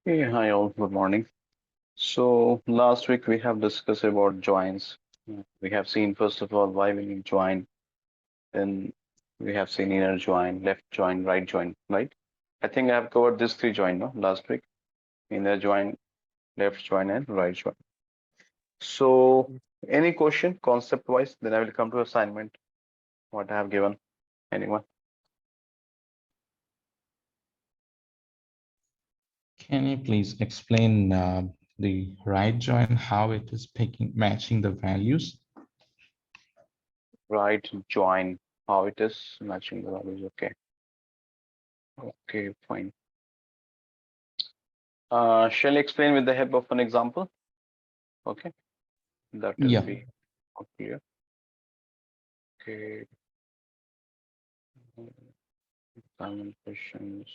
Hey, hi all, good morning. So last week we have discussed about joins. We have seen first of all why we need join, then we have seen inner join, left join, right join, right? I think I have covered these three join, no, last week. Inner join, left join, and right join. So any question concept wise, then I will come to assignment, what I have given. Anyone? Can you please explain the right join, how it is picking, matching the values? Right join, how it is matching the values. Okay. Okay, fine. Shall I explain with the help of an example? Okay. That will Yeah. be clear. Okay, common questions.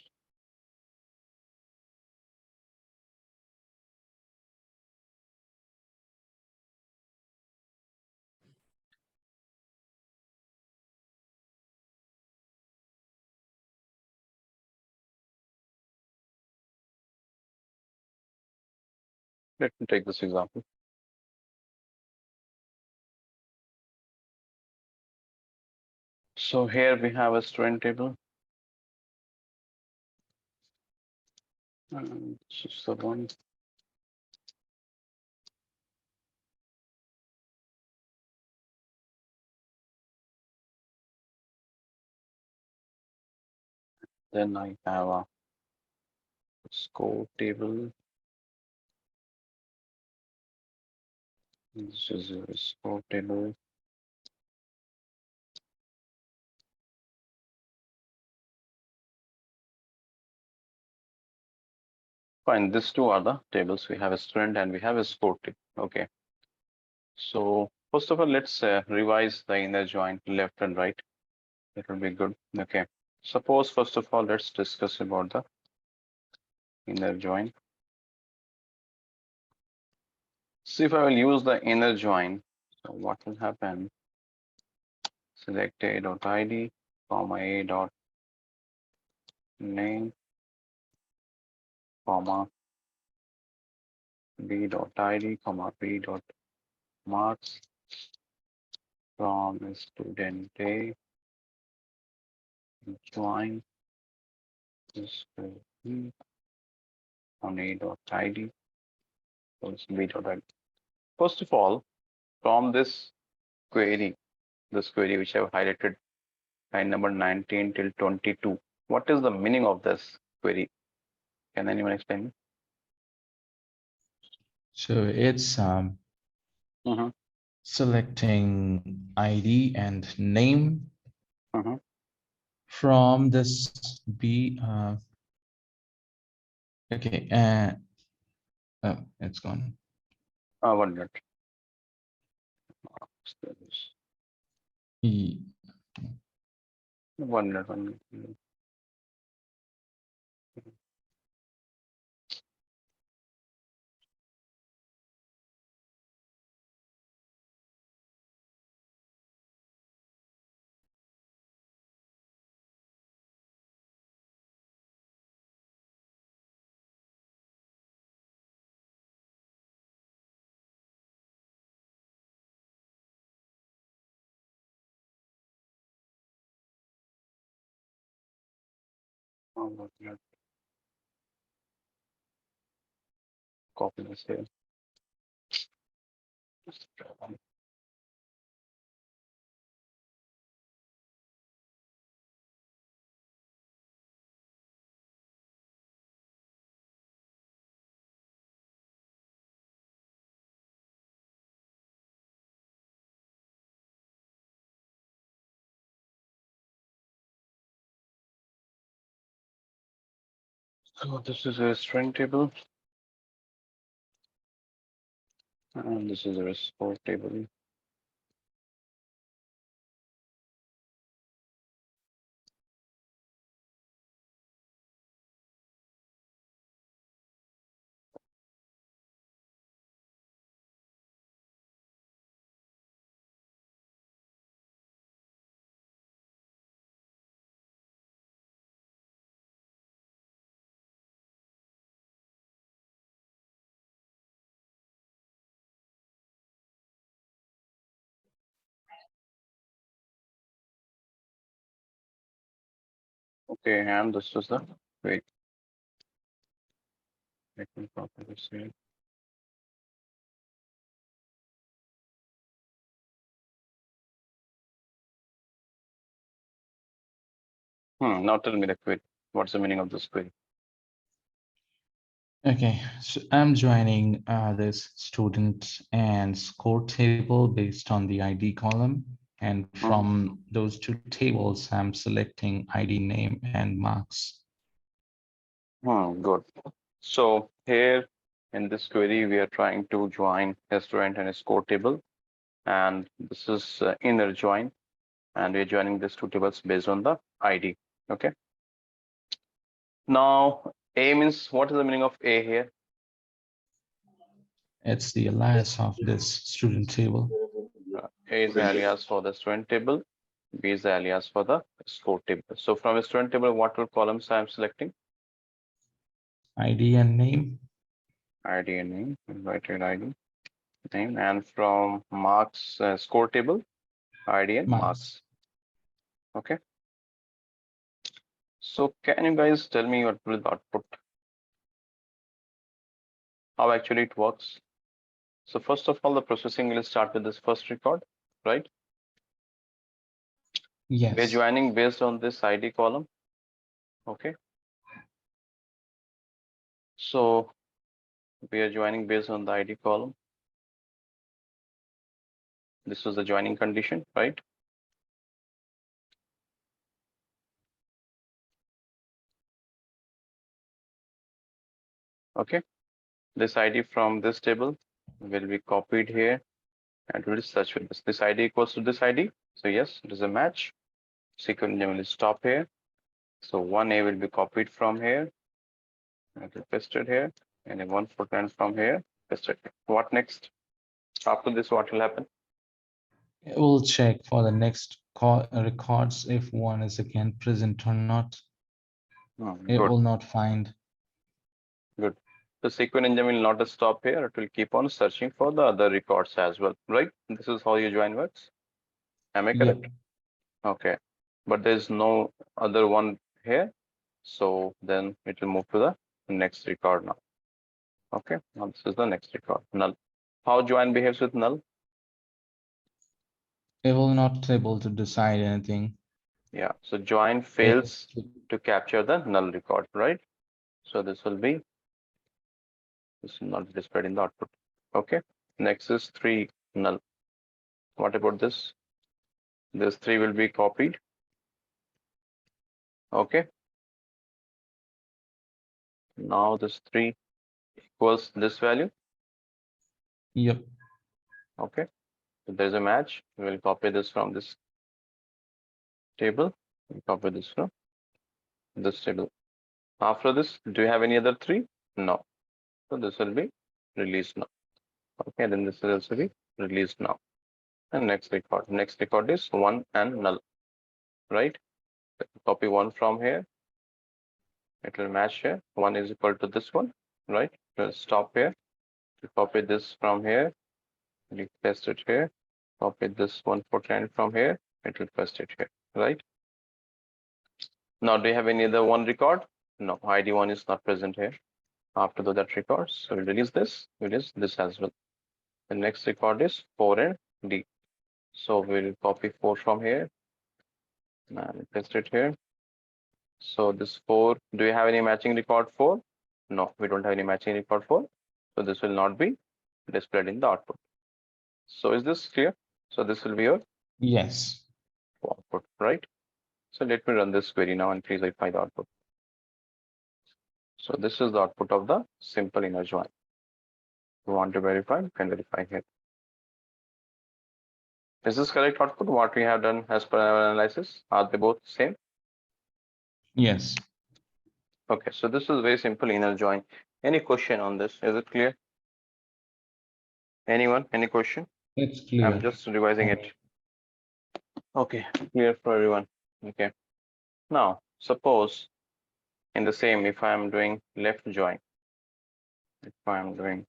Let me take this example. So here we have a student table. And this is the one. Then I have a score table. This is a score table. Fine, these two are the tables. We have a student and we have a score table. Okay. So first of all, let's revise the inner join left and right. That will be good. Okay. Suppose first of all, let's discuss about the inner join. See if I will use the inner join. So what will happen? Select a dot id, comma a dot name, comma b dot id, comma b dot marks from student a, join this on a dot id, b dot id. First of all, from this query which I have highlighted, line number 19 till 22, what is the meaning of this query? Can anyone explain? So it's Mm-hmm. selecting ID and name Mm-hmm. from this B. Okay. Oh, it's gone. 1 minute. E- 1 minute. 1 minute. Oh, 1 minute. Copy this here. So this is a string table, and this is a score table. Okay, and this is the wait. Let me copy this here. Now tell me the query. What's the meaning of this query? Okay, so I'm joining this student and score table based on the ID column. And Mhm. from those two tables, I'm selecting ID name and marks. Good. So here in this query, we are trying to join a student and a score table, and this is inner join, and we're joining these two tables based on the ID. Okay. Now A means, what is the meaning of A here? It's the alias of this student table. A is the alias for the student table. B is the alias for the score table. So from a student table, what all columns I am selecting? ID and name. ID and name, invited ID, name, and from marks score table, ID and Marks. marks. Okay. So can you guys tell me what will the output? How actually it works? So first of all, the processing will start with this first record, right? We're Yes. joining based on this ID column. Okay. So we are joining based on the ID column. This was the joining condition, right? Okay. This ID from this table will be copied here and will search with this. This ID equals to this ID. So yes, it is a match. SQL engine will stop here. So 1A will be copied from here and pasted here, and a 149 from here, pasted. What next? After this, what will happen? It will check for the next call records if one is again present or not. It Good, will not find. good. The SQL engine will not stop here. It will keep on searching for the other records as well, right? This is how your join works. Am I Yep. correct? Okay. But there's no other one here. So then it will move to the next record now. Okay. Now this is the next record, null. How join behaves with null? It will not able to decide anything. Yeah. So join It, fails to capture the null record, right? So this will not be displayed in the output. Okay. Next is 3 null. What about this? This 3 will be copied. Okay. Now this 3 equals this value. yep. Okay. So there's a match. We will copy this from this table. We copy this from this table. After this, do you have any other 3? No. So this will be released now. Okay. Then this will also be released now. And next record. Next record is 1 and null. Right? Copy 1 from here. It will match here. 1 is equal to this one, right? We'll stop here. You copy this from here. You paste it here. Copy this 149 from here. It will paste it here, right? Now, do you have any other one record? No, ID one is not present here. After that record, so we'll release this as well. The next record is 4 and D. So we'll copy 4 from here and paste it here. So this 4, do you have any matching record 4? No, we don't have any matching record 4. So this will not be displayed in the output. So is this clear? So this will be your Yes. output, right? So let me run this query now and please verify the output. So this is the output of the simple inner join. If you want to verify, you can verify here. Is this correct output? What we have done as per our analysis? Are they both same? Yes. Okay, so this is very simple inner join. Any question on this? Is it clear? Anyone? Any question? It's I'm clear. just revising Thank it. Okay, clear for everyone. Okay. Now, suppose in the same, if I am doing left join, if I am doing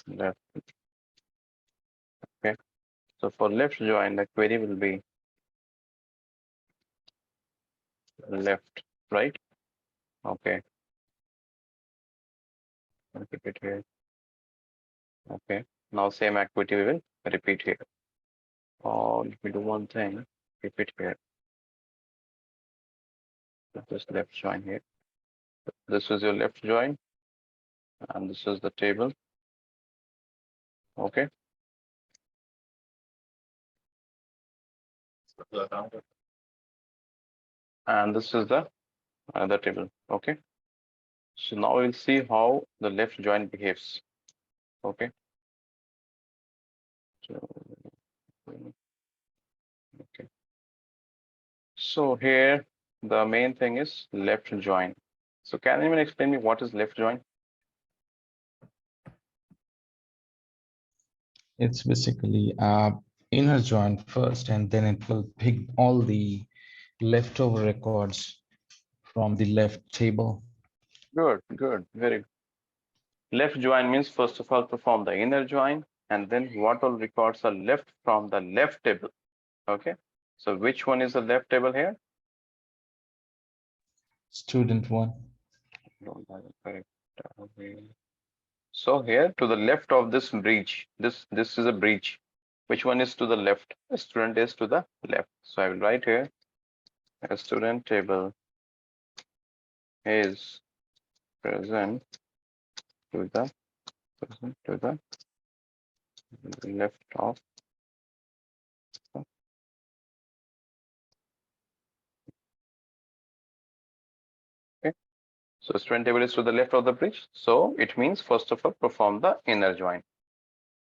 left, okay. So for left join, the query will be left, right? Okay, I'll keep it here. Okay, now same activity we will repeat here. Or let me do one thing, keep it here. Just left join here. This is your left join, and this is the table. Okay. And this is the other table. Okay. So now we'll see how the left join behaves. Okay. So, okay. So here the main thing is left join. So can anyone explain me what is left join? It's basically inner join first, and then it will pick all the leftover records from the left table. Good, good, very good. Left join means first of all perform the inner join, and then what all records are left from the left table. Okay. So which one is the left table here? Student one. Don't have it correct. So here to the left of this breach, this is a breach. Which one is to the left? A student is to the left. So I will write here a student table is present to the left of the, okay. So student table is to the left of the breach. So it means first of all perform the inner join.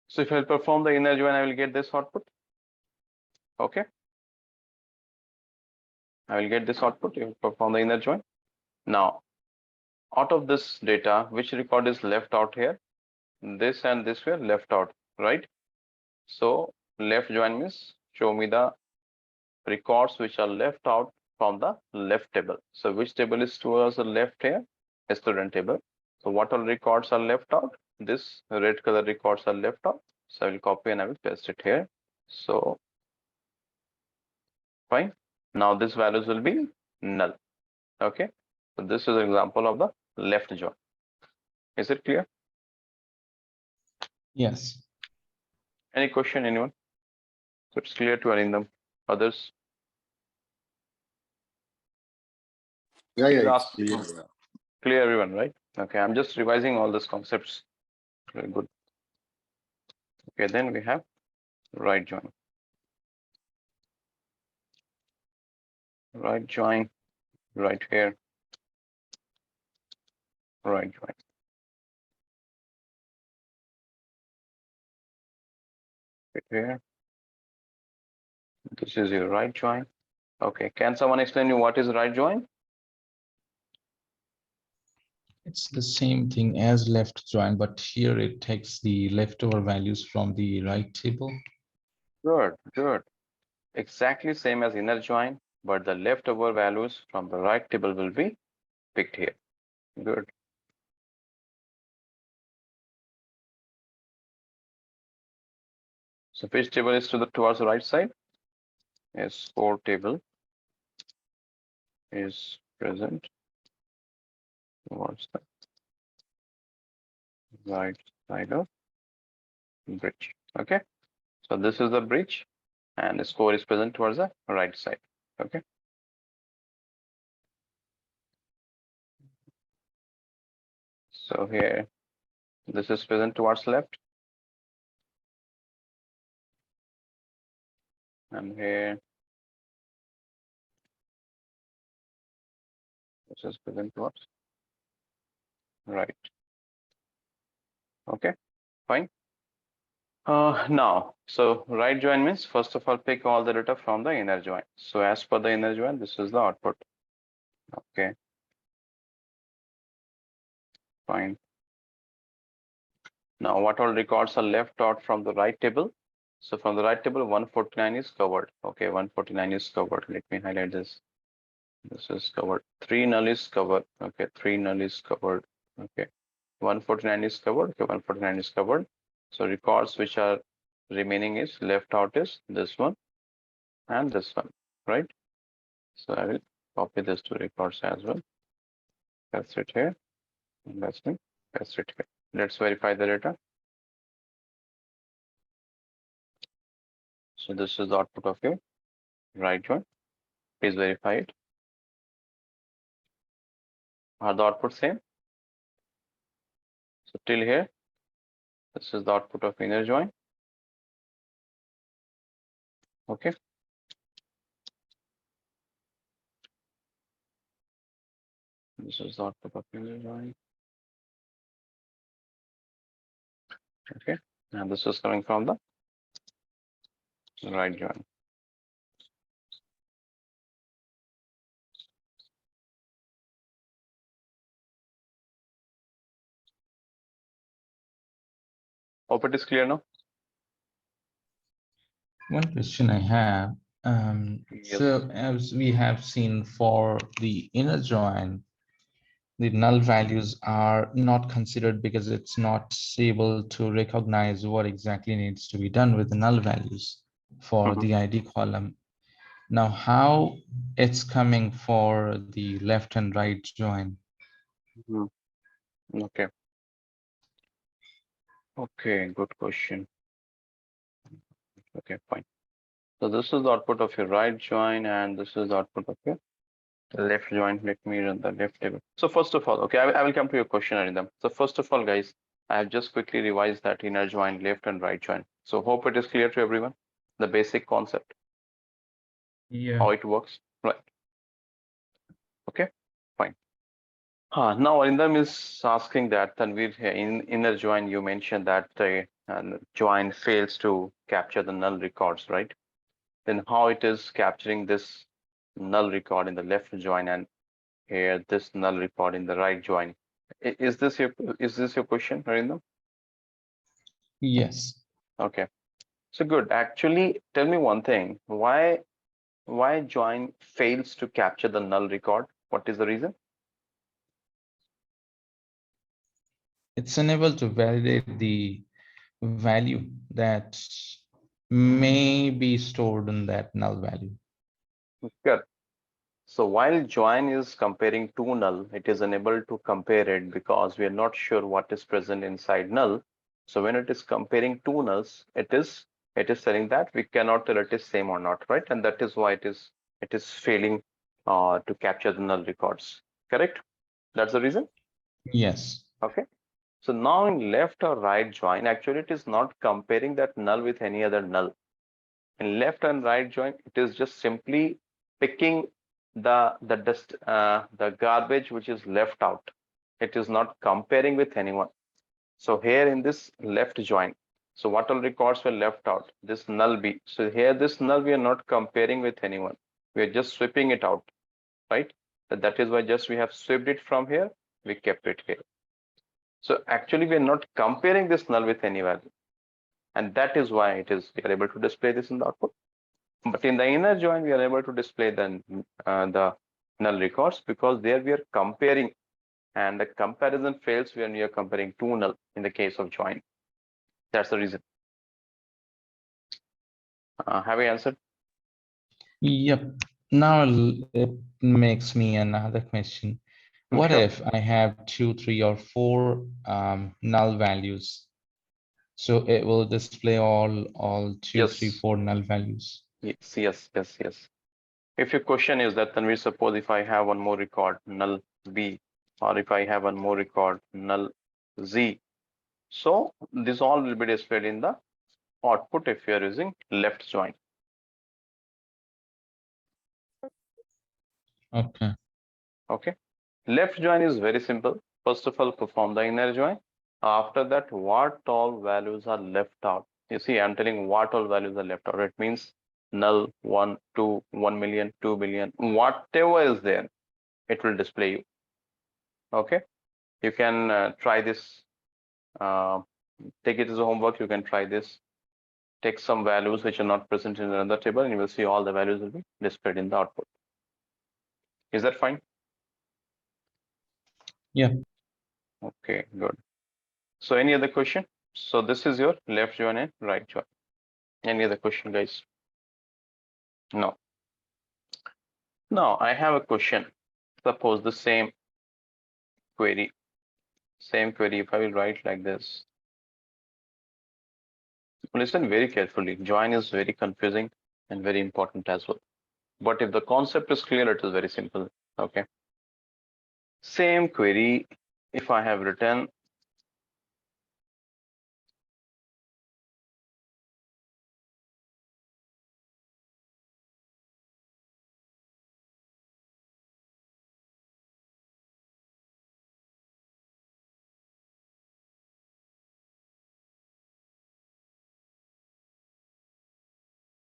So if I perform the inner join, I will get this output. Okay. I will get this output if I perform the inner join. Now, out of this data, which record is left out here? This and this were left out, right? So left join means show me the records which are left out from the left table. So which table is towards the left here? A student table. So what all records are left out? This red color records are left out. So I will copy and I will paste it here. So fine. Now this values will be null. Okay. So this is an example of the left join. Is it clear? Yes. Any question, anyone? So it's clear to any of them. Others? Yeah, Please it's ask. clear. Yeah. Clear everyone, right? Okay, I'm just revising all these concepts. Very good. Okay, then we have right join. Right join, right here, right join. Right here. This is your right join. Okay, can someone explain me what is right join? It's the same thing as left join, but here it takes the leftover values from the right table. Good, good. Exactly same as inner join, but the leftover values from the right table will be picked here. Good. So which table is towards the right side? S4 table is present towards the right side of bridge. Okay, so this is the bridge, and the score is present towards the right side. Okay. So here, this is present towards left, and here, this is present towards right. Okay, fine. Now, so right join means first of all pick all the data from the inner join. So as per the inner join, this is the output. Okay, fine. Now, what all records are left out from the right table? So from the right table, 149 is covered. Okay, 149 is covered. Let me highlight this. This is covered. 3 null is covered. Okay, 3 null is covered. Okay, 149 is covered. Okay, 149 is covered. So records which are remaining is left out is this one and this one, right? So I will Copy these two records as well. Paste it here. Paste it here. Let's verify the data. So this is the output of your right join. Please verify it. Are the outputs same? So till here, this is the output of inner join. Okay. This is the output of inner join. Okay. And this is coming from the right join. Hope it is clear now. One question I have. Yes. So as we have seen for the inner join, the null values are not considered because it's not able to recognize what exactly needs to be done with the null values for the ID column. Now, how it's coming for the left and right join? Okay. Okay, good question. Okay, fine. So this is the output of your right join, and this is the output of your left join. Let me run the left table. So first of all, okay, I will come to your question, Arindam. So first of all, guys, I have just quickly revised that inner join, left and right join. So hope it is clear to everyone, the basic concept, how it works, right? Okay, fine. Now Arindam is asking that Tanvir, in inner join, you mentioned that join fails to capture the null records, right? Then how it is capturing this null record in the left join and here this null record in the right join? Is this your question, Arindam? Yes. Okay, so good. Actually, tell me one thing. Why join fails to capture the null record? What is the reason? It's unable to validate the value that may be stored in that null value. Good. So while join is comparing two null, it is unable to compare it because we are not sure what is present inside null. So when it is comparing two nulls, it is telling that we cannot tell it is same or not, right? And that is why it is failing to capture the null records. Correct? That's the reason. Yes. Okay. So now in left or right join, actually it is not comparing that null with any other null. In left and right join, it is just simply picking the garbage which is left out. It is not comparing with anyone. So here in this left join, so what all records were left out? This null B. So here this null we are not comparing with anyone. We are just sweeping it out, right? So that is why just we have swept it from here. We kept it here. So actually we are not comparing this null with any value, and that is why we are able to display this in the output. But in the inner join, we are able to display the null records because there we are comparing, and the comparison fails when we are comparing two null in the case of join. That's the reason. Have I answered? Yep. Now it makes me another question. What Sure. if I have 2, 3, or 4 null values? So it will display all 2, 3, Yes. 4 null values. Yes. If your question is that, then we suppose if I have one more record null B, or if I have one more record null Z, so this all will be displayed in the output if you are using left join. Okay. Okay. Left join is very simple. First of all, perform the inner join. After that, what all values are left out? You see, I'm telling what all values are left out. It means null, 1, 2, 1 million, 2 billion, whatever is there, it will display you. Okay. You can try this. Take it as a homework. You can try this. Take some values which are not present in another table, and you will see all the values will be displayed in the output. Is that fine? Yeah. Okay, good. So any other question? So this is your left join and right join. Any other question, guys? No. Now I have a question. Suppose the same query, if I will write like this. Listen very carefully. Join is very confusing and very important as well. But if the concept is clear, it is very simple. Okay. Same query, if I have written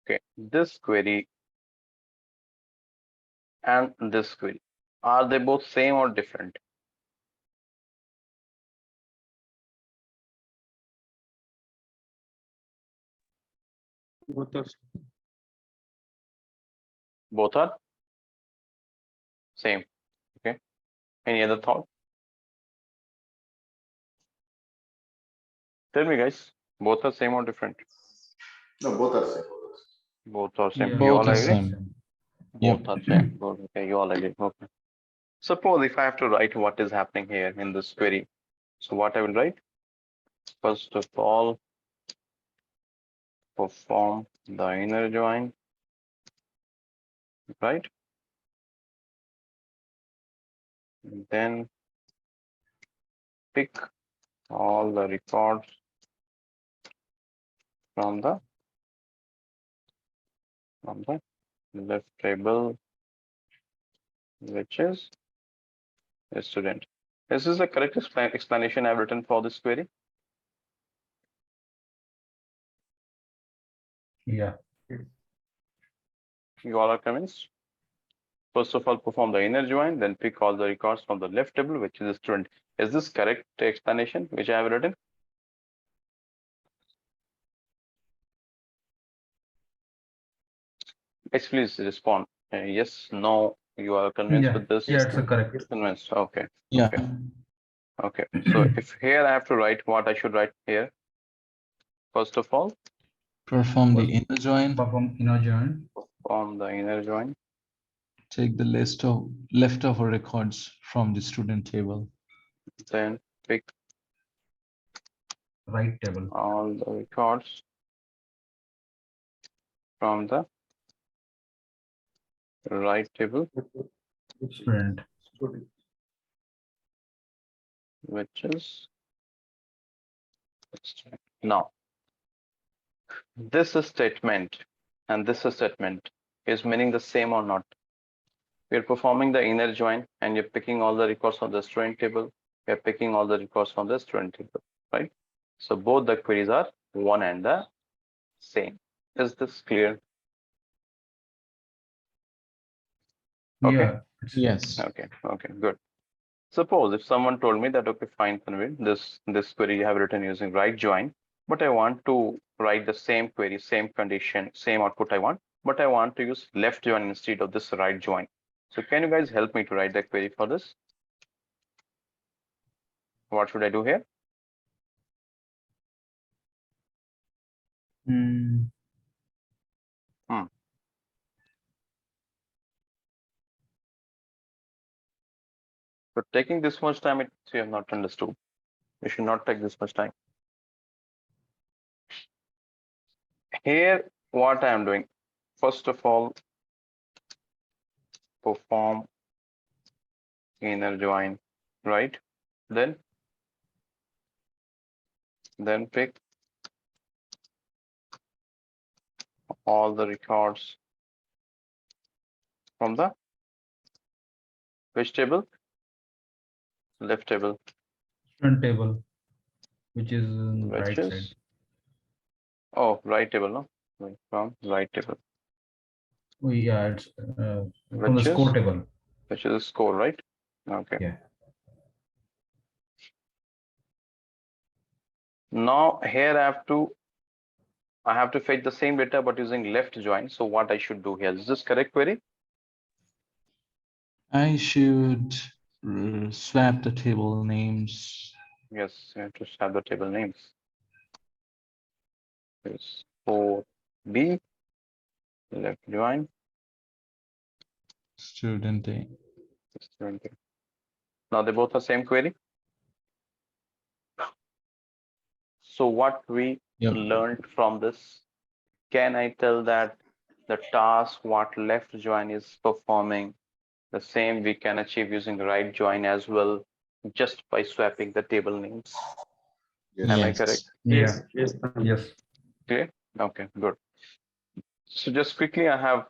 okay, this query and this query, are they both same or different? Both are Both are same. Okay. Any other thought? Tell me, guys. Both are same or different? no, both are same. Both are same. Yeah. You all Both are agree? same. Both Yep. are same. Good. Okay, you all agree. Okay. Suppose if I have to write what is happening here in this query. So what I will write? First of all, perform the inner join, right? And then pick all the records from the left table, which is a student. This is the correct explanation I've written for this query. Yeah. You all are convinced? First of all, perform the inner join, then pick all the records from the left table, which is a student. Is this correct explanation which I have written? Yes, please respond. Yes, no, you are convinced Yeah. with this? Yeah, it's a correct. Convinced. Okay. Yeah. Okay. Okay. So if here I have to write what I should write here, first of all, Perform the inner join. Perform inner join. on the inner join, Take the list of leftover records from the student table. then pick Right table. all the records from the right table, Student. which is now this statement and this statement is meaning the same or not? We're performing the inner join and you're picking all the records from the student table. You're picking all the records from the student table, right? So both the queries are one and the same. Is this clear? Okay. Yeah. Yes. Okay. Okay. Good. Suppose if someone told me that, okay, fine, Tanvir, this query you have written using right join, but I want to write the same query, same condition, same output I want, but I want to use left join instead of this right join. So can you guys help me to write the query for this? What should I do here? Mm, So taking this much time, you have not understood. You should not take this much time. Here, what I am doing, first of all, perform inner join, right? Then pick all the records from the which table? Left table, student table, which is on which right is side. right table, no? From right table, Oh, yeah, it's from the which score is table. score, right? Okay. Yeah. Now here I have to fetch the same data but using left join. So what I should do here? Is this correct query? I should swap the table names. Yes, you have to have the table names. Is 4B left join Student A. Student A. Now they both are same query. So what we Yep. learned from this, can I tell that the task what left join is performing, the same we can achieve using right join as well, just by swapping the table names? Yes. Am I Yes. correct? Yeah. Yes. Yes. Clear? Okay, good. So just quickly, I have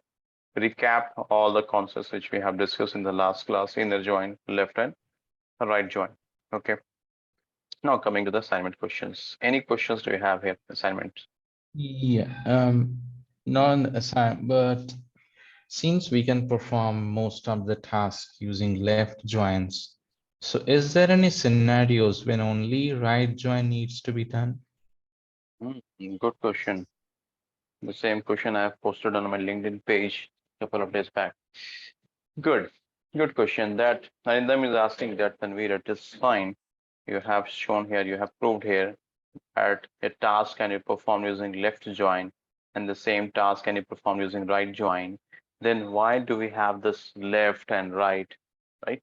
recap all the concepts which we have discussed in the last class: inner join, left and right join. Okay. Now coming to the assignment questions. Any questions do you have here? Assignment. Yeah. Non-assign, but since we can perform most of the tasks using left joins, so is there any scenarios when only right join needs to be done? Good question. The same question I have posted on my LinkedIn page a couple of days back. Good. Good question. That Arindam is asking that, Tanveer, it is fine. You have shown here, you have proved here that a task can be performed using left join and the same task can be performed using right join. Then why do we have this left and right,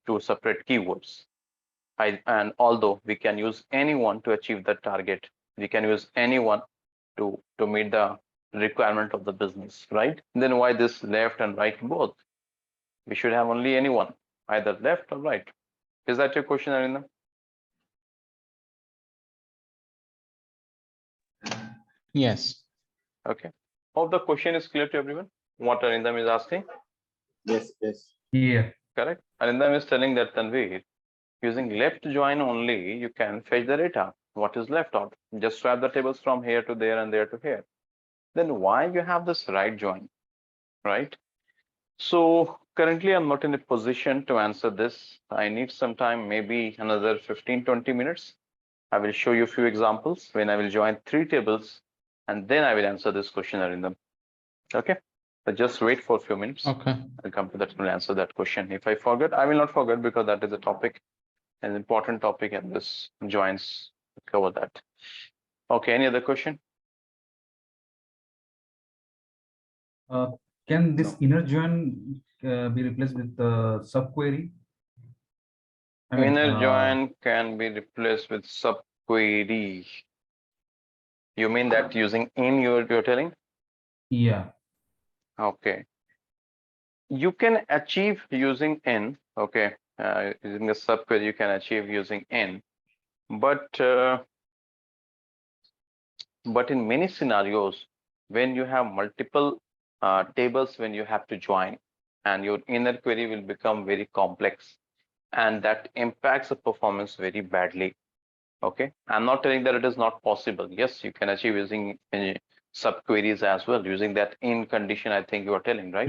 two separate keywords? And although we can use anyone to achieve the target, we can use anyone to meet the requirement of the business, right? Then why this left and right both? We should have only anyone, either left or right. Is that your question, Arina? Yes. Okay. Hope the question is clear to everyone. What Arindam is asking, Yes. Yeah. correct? Arindam is telling that, Tanveer, using left join only, you can fetch the data. What is left out? Just swap the tables from here to there and there to here. Then why you have this right join, right? So currently I'm not in a position to answer this. I need some time, maybe another 15-20 minutes. I will show you a few examples when I will join 3 tables and then I will answer this question, Arindam. Okay, but just wait for a few minutes. Okay. I'll come to that and answer that question. If I forget, I will not forget, because that is a topic, an important topic, and this joins cover that. Okay, any other question? Can this No. inner join be replaced with the subquery? I mean, Inner join can be replaced with subquery. You mean that using in you're telling? yeah. Okay. You can achieve using in, okay. Using the subquery, you can achieve using in, but in many scenarios, when you have multiple tables, when you have to join, and your inner query will become very complex, and that impacts the performance very badly. Okay, I'm not telling that it is not possible. Yes, you can achieve using subqueries as well, using that in condition, I think you are telling, right?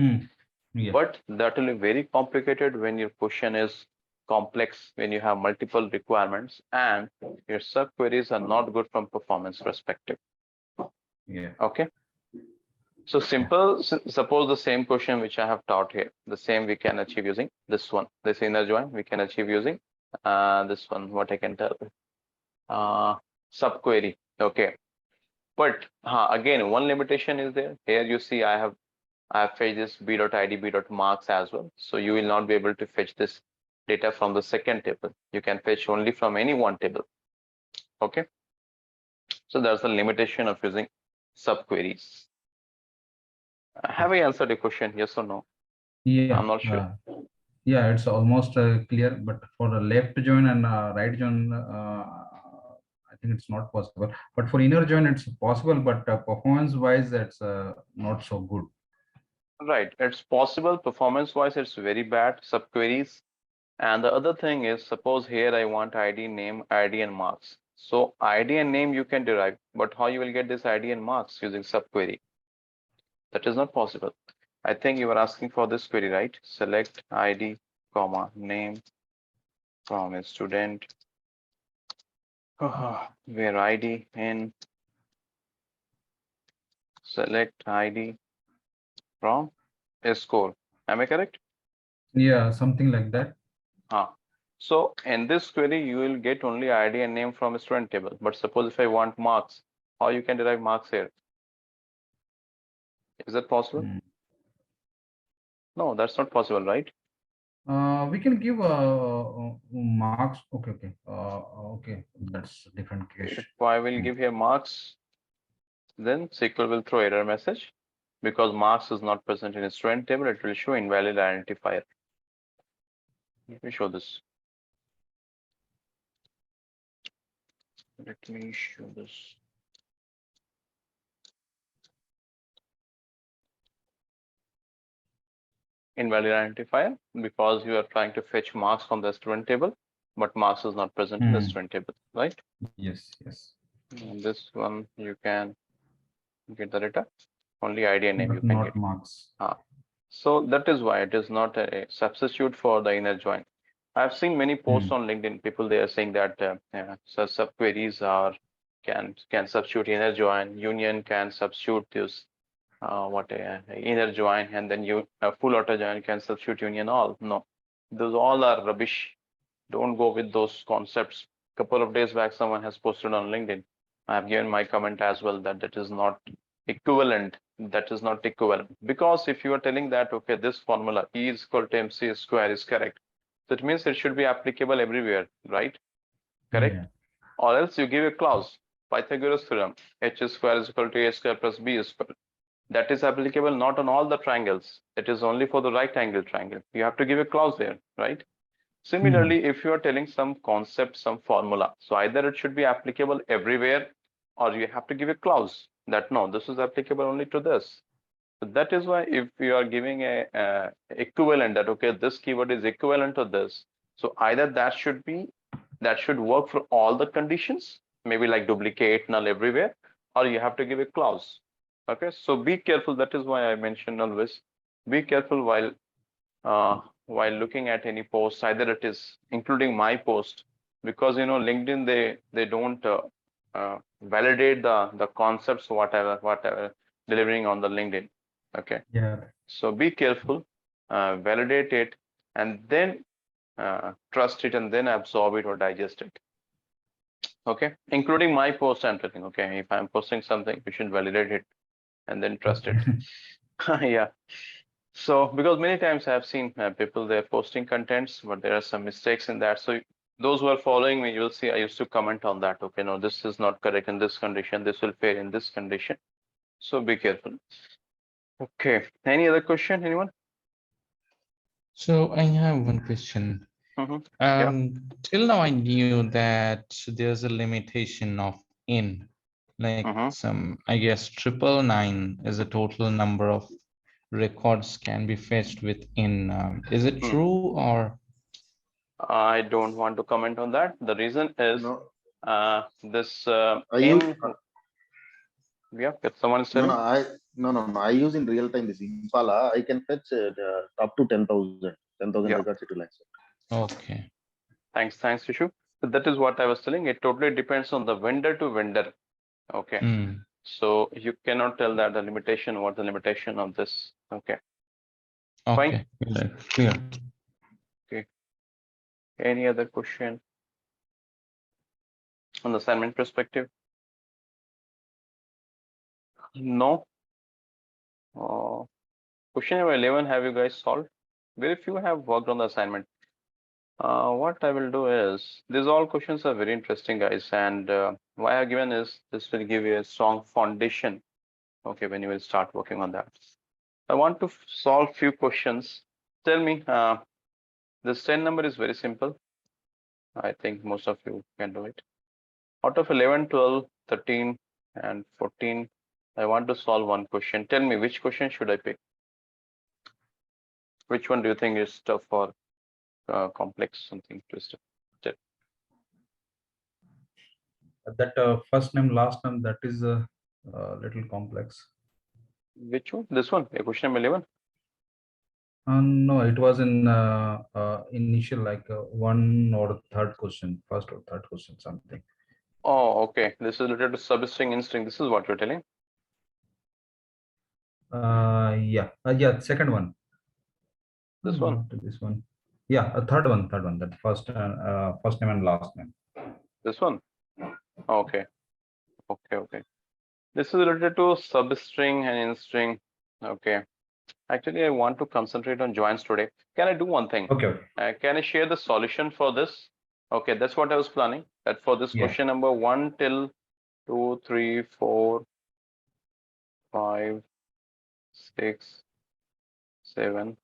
Yeah. But that will be very complicated when your question is complex, when you have multiple requirements and your subqueries are not good from performance perspective. Yeah. Okay. So simple, suppose the same question which I have taught here, the same we can achieve using this one, this inner join, we can achieve using this one, what I can tell, subquery. Okay. But again, one limitation is there. Here you see I have fetched this b.id, b.marks as well. So you will not be able to fetch this data from the second table. You can fetch only from any one table. Okay. So there's a limitation of using subqueries. Have I answered your question? Yes or no? Yeah. I'm not sure. Yeah, it's almost clear, but for the left join and right join, I think it's not possible. But for inner join, it's possible, but performance-wise, that's not so good. Right. It's possible. Performance-wise, it's very bad. Subqueries. And the other thing is, suppose here I want ID, name, ID, and marks. So ID and name you can derive, but how you will get this ID and marks using subquery? That is not possible. I think you were asking for this query, right? Select ID, comma, name from a student, where ID in select ID from a score. Am I correct? Yeah, something like that. So in this query, you will get only ID and name from a student table. But suppose if I want marks, how you can derive marks here? Is that possible? No, that's not possible, right? We can give marks. Okay. Okay, that's a different case. If I will give here marks, then SQL will throw error message because marks is not present in a student table. It will show invalid identifier. Let me show this. Let me show this. Invalid identifier because you are trying to fetch marks from the student table, but marks is not present in the student table, right? Yes. And this one you can get the data, only ID and name But you can not get. marks. So that is why it is not a substitute for the inner join. I've seen many posts on LinkedIn. People they are saying that subqueries are can substitute inner join. Union can substitute this inner join, and then you full auto join can substitute union all. No, those all are rubbish. Don't go with those concepts. Couple of days back, someone has posted on LinkedIn. I have given my comment as well that that is not equivalent. That is not equivalent because if you are telling that okay, this formula E is equal to MC square is correct, that means it should be applicable everywhere, right? Correct. Yeah. Or else you give a clause, Pythagoras theorem, H square is equal to A square plus B square. That is applicable not on all the triangles. It is only for the right angle triangle. You have to give a clause there, right? Similarly, if you are telling some concept, some formula, so either it should be applicable everywhere, or you have to give a clause that no, this is applicable only to this. So that is why if you are giving a equivalent that okay, this keyword is equivalent to this, so either that should work for all the conditions, maybe like duplicate, null everywhere, or you have to give a clause. Okay, so be careful. That is why I mentioned always be careful while looking at any post, either it is including my post, because LinkedIn they don't validate the concepts whatever delivering on the LinkedIn. Okay, Yeah. so be careful, validate it, and then trust it, and then absorb it or digest it. Okay, including my post, I'm telling. Okay, if I'm posting something, you should validate it and then trust it. Yeah. So because many times I've seen people they're posting contents, but there are some mistakes in that. So those who are following me, you'll see I used to comment on that. Okay, no, this is not correct in this condition. This will fail in this condition. So be careful. Okay. Any other question? Anyone? So I have one question. Till now I knew that there's a limitation of in, like some, I guess 999 is a total number of records can be fetched within. Is it true or? I don't want to comment on that. The reason is this use, yeah, if someone is telling. no. I use in real time this Impala. I can fetch up to 10,000 Yeah. records it will accept. Okay. Thanks, Vishu. So that is what I was telling. It totally depends on the vendor to vendor. Okay. So you cannot tell that the limitation, what the limitation of this. Okay. Okay. Fine. Clear. Okay. Any other question on the assignment perspective? No. Question number 11, have you guys solved? Very few have worked on the assignment. What I will do is, these all questions are very interesting, guys, and why I've given is this will give you a strong foundation. Okay, when you will start working on that. I want to solve few questions. Tell me, this 10 number is very simple. I think most of you can do it. Out of 11, 12, 13, and 14, I want to solve one question. Tell me, which question should I pick? Which one do you think is tough or complex, something twisted? That first name, last name, that is a little complex. Which one? This one, question number 11? No, it was in initial like one or third question, first or third question, something. Oh, okay. This is related to substring instinct. This is what you're telling. Yeah, second one. This one. This one. Yeah, third one. That first name and last name. This one. Okay. This is related to substring and in string. Okay. Actually, I want to concentrate on joins today. Can I do one thing? Okay. Can I share the solution for this? Okay, that's what I was planning. That for this Yeah. question number 1 till 2, 3, 4, 5, 6, 7,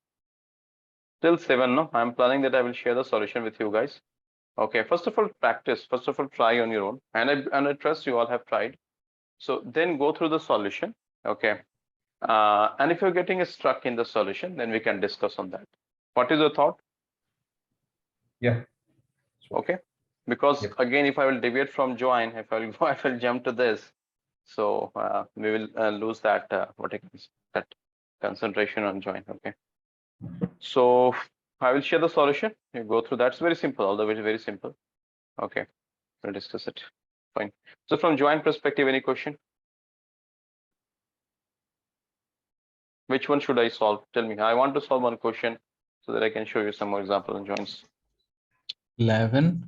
till 7. No, I'm planning that I will share the solution with you guys. Okay, first of all, practice. First of all, try on your own, and I trust you all have tried. So then go through the solution. Okay, and if you're getting stuck in the solution, then we can discuss on that. What is your thought? Yeah. Okay, because Yep. again, if I will deviate from join, if I will go, I will jump to this. So we will lose that what it is, that concentration on join. Okay, so I will share the solution. You go through that. It's very simple, although it's very simple. Okay, we'll discuss it. Fine. So from join perspective, any question? Which one should I solve? Tell me. I want to solve one question so that I can show you some more example on joins. 11.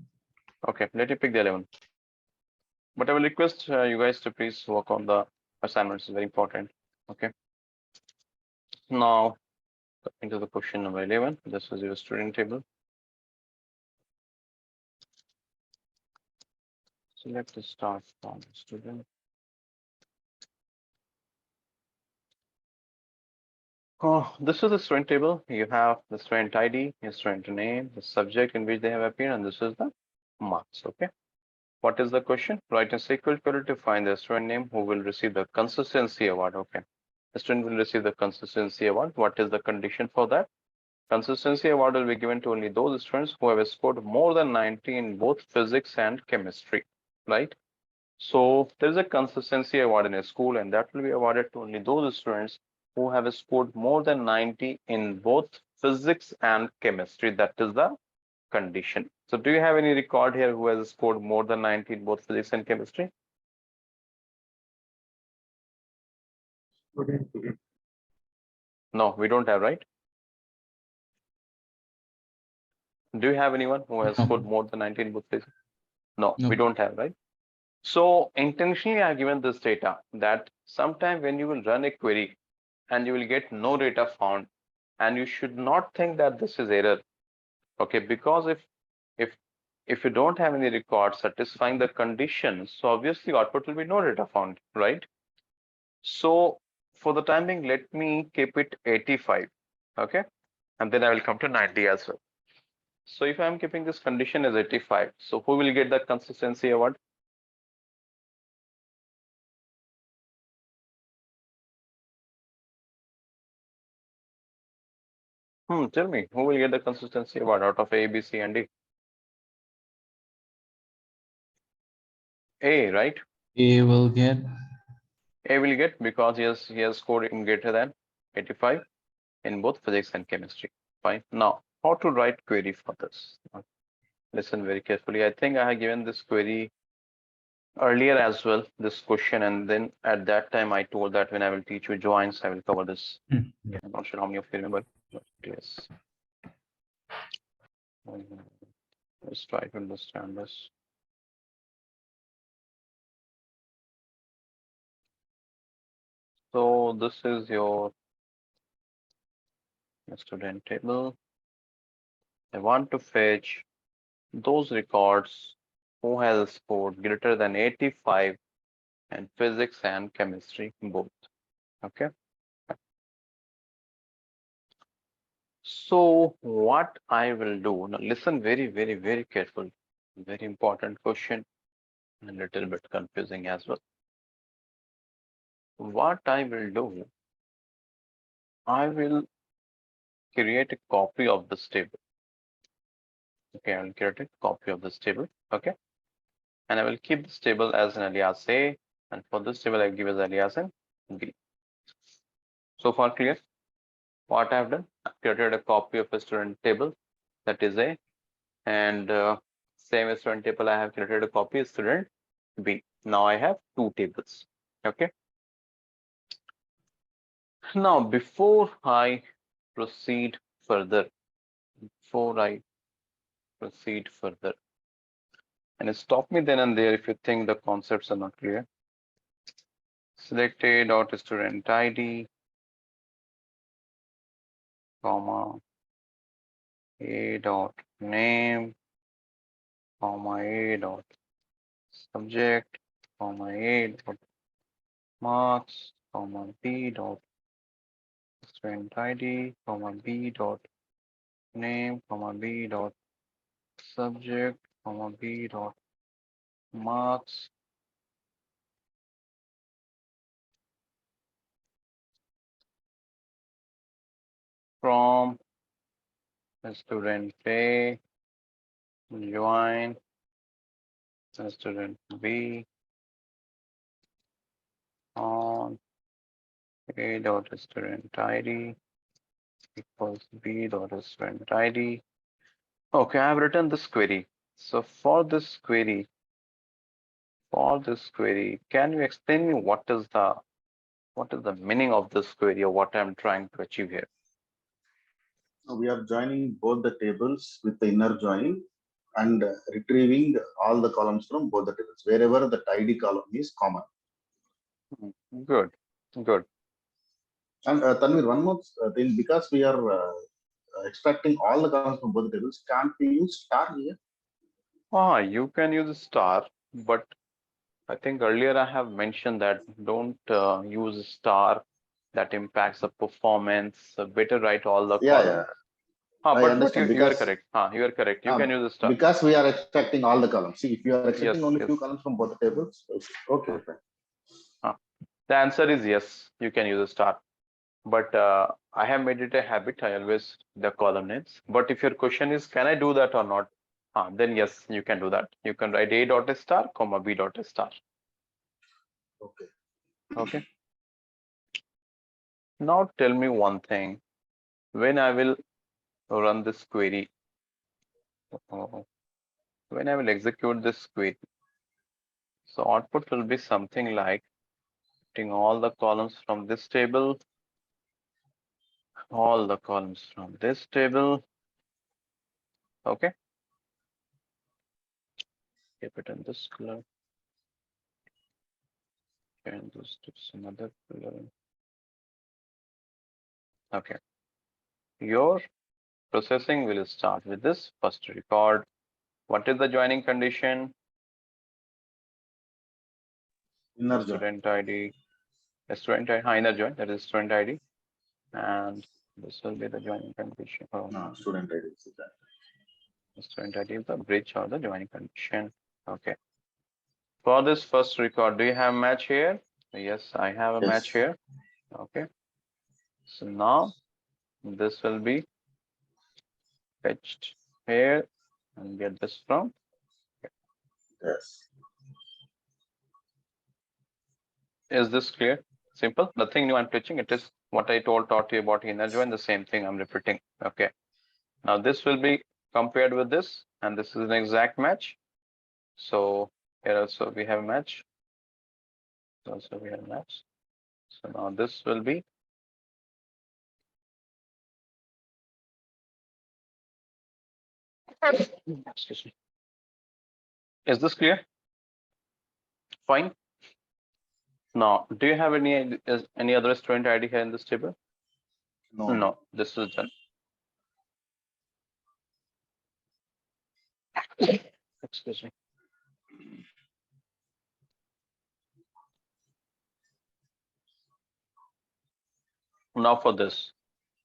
Okay, let me pick the 11. But I will request you guys to please work on the assignments. It's very important. Okay. Now, into the question number 11. This is your student table. So let's start from student. Oh, this is the student table. You have the student ID, your student name, the subject in which they have appeared, and this is the marks. Okay. What is the question? Write a SQL query to find the student name who will receive the consistency award. Okay. The student will receive the consistency award. What is the condition for that? Consistency award will be given to only those students who have scored more than 90 in both physics and chemistry, right? So there is a consistency award in a school, and that will be awarded to only those students who have scored more than 90 in both physics and chemistry. That is the condition. So do you have any record here who has scored more than 90 in both physics and chemistry? No, we don't have, right? Do you have anyone who has No. scored more than 90 in both physics? No, No. we don't have, right? So intentionally, I've given this data that sometime when you will run a query and you will get no data found, and you should not think that this is error. Okay, because if you don't have any record satisfying the conditions, so obviously output will be no data found, right? So for the time being, let me keep it 85. Okay, and then I will come to 90 as well. So if I'm keeping this condition as 85, so who will get the consistency award? Tell me, who will get the consistency award out of A, B, C, and D? A, right? A will get. A will get because he has scored in greater than 85 in both physics and chemistry. Fine. Now, how to write query for this? Listen very carefully. I think I have given this query earlier as well, this question, and then at that time I told that when I will teach you joins, I will cover this. Yeah. I'm not sure how many of you remember, but yes. Let's try to understand this. So this is your student table. I want to fetch those records who has scored greater than 85 in physics and chemistry both. Okay. So what I will do now, listen very careful. Very important question and a little bit confusing as well. What I will do, I will create a copy of this table. Okay, I will create a copy of this table. Okay, and I will keep this table as an alias A, and for this table I give as alias an B. So far clear? What I have done, I created a copy of a student table that is A, and same student table I have created a copy of student B. Now I have two tables. Okay. Now before I proceed further, and stop me then and there if you think the concepts are not clear. Select a dot student ID, comma A dot name, comma A dot subject, comma A dot marks, comma B dot student ID, comma B dot name, comma B dot subject, comma B dot marks. From student A, join student B on A dot student ID equals B dot student ID. Okay, I have written this query. So for this query, can you explain me what is the meaning of this query or what I'm trying to achieve here? We are joining both the tables with the inner join and retrieving all the columns from both the tables, wherever the ID column is common. Good, good. And Tanvir, one more thing, because we are extracting all the columns from both the tables, can't we use star here? You can use a star, but I think earlier I have mentioned that don't use a star. That impacts the performance. Better write all the Yeah, columns. I But understand, you are because correct. You are correct. You can use a star. because we are extracting all the columns. See, if you are Yes, extracting only yes. few columns from both the tables, okay, fine. The answer is yes. You can use a star. But I have made it a habit. I always the column names. But if your question is, can I do that or not? Then yes, you can do that. You can write A dot star, comma B dot star. Okay. Okay. Now tell me one thing. When I will run this query, when I will execute this query, so output will be something like taking all the columns from this table, all the columns from this table. Okay. Keep it in this color. And this to some other color. Okay. Your processing will start with this first record. What is the joining condition? Inner join. Student ID, student ID, inner join, that is student ID. And this will be the joining condition. No, student ID. Student ID is the bridge or the joining condition. Okay. For this first record, do you have match here? Yes, I have a match here. Okay. So now this will be fetched here and get this from. Yes. Is this clear? Simple. Nothing new I'm teaching. It is what I taught you about inner join. The same thing I'm repeating. Okay. Now this will be compared with this, and this is an exact match. So here also we have a match. Also we have a match. So now this will be. Excuse me. Is this clear? Fine. Now, do you have any other student ID here in this table? No. No, this is done. Excuse me. Now for this,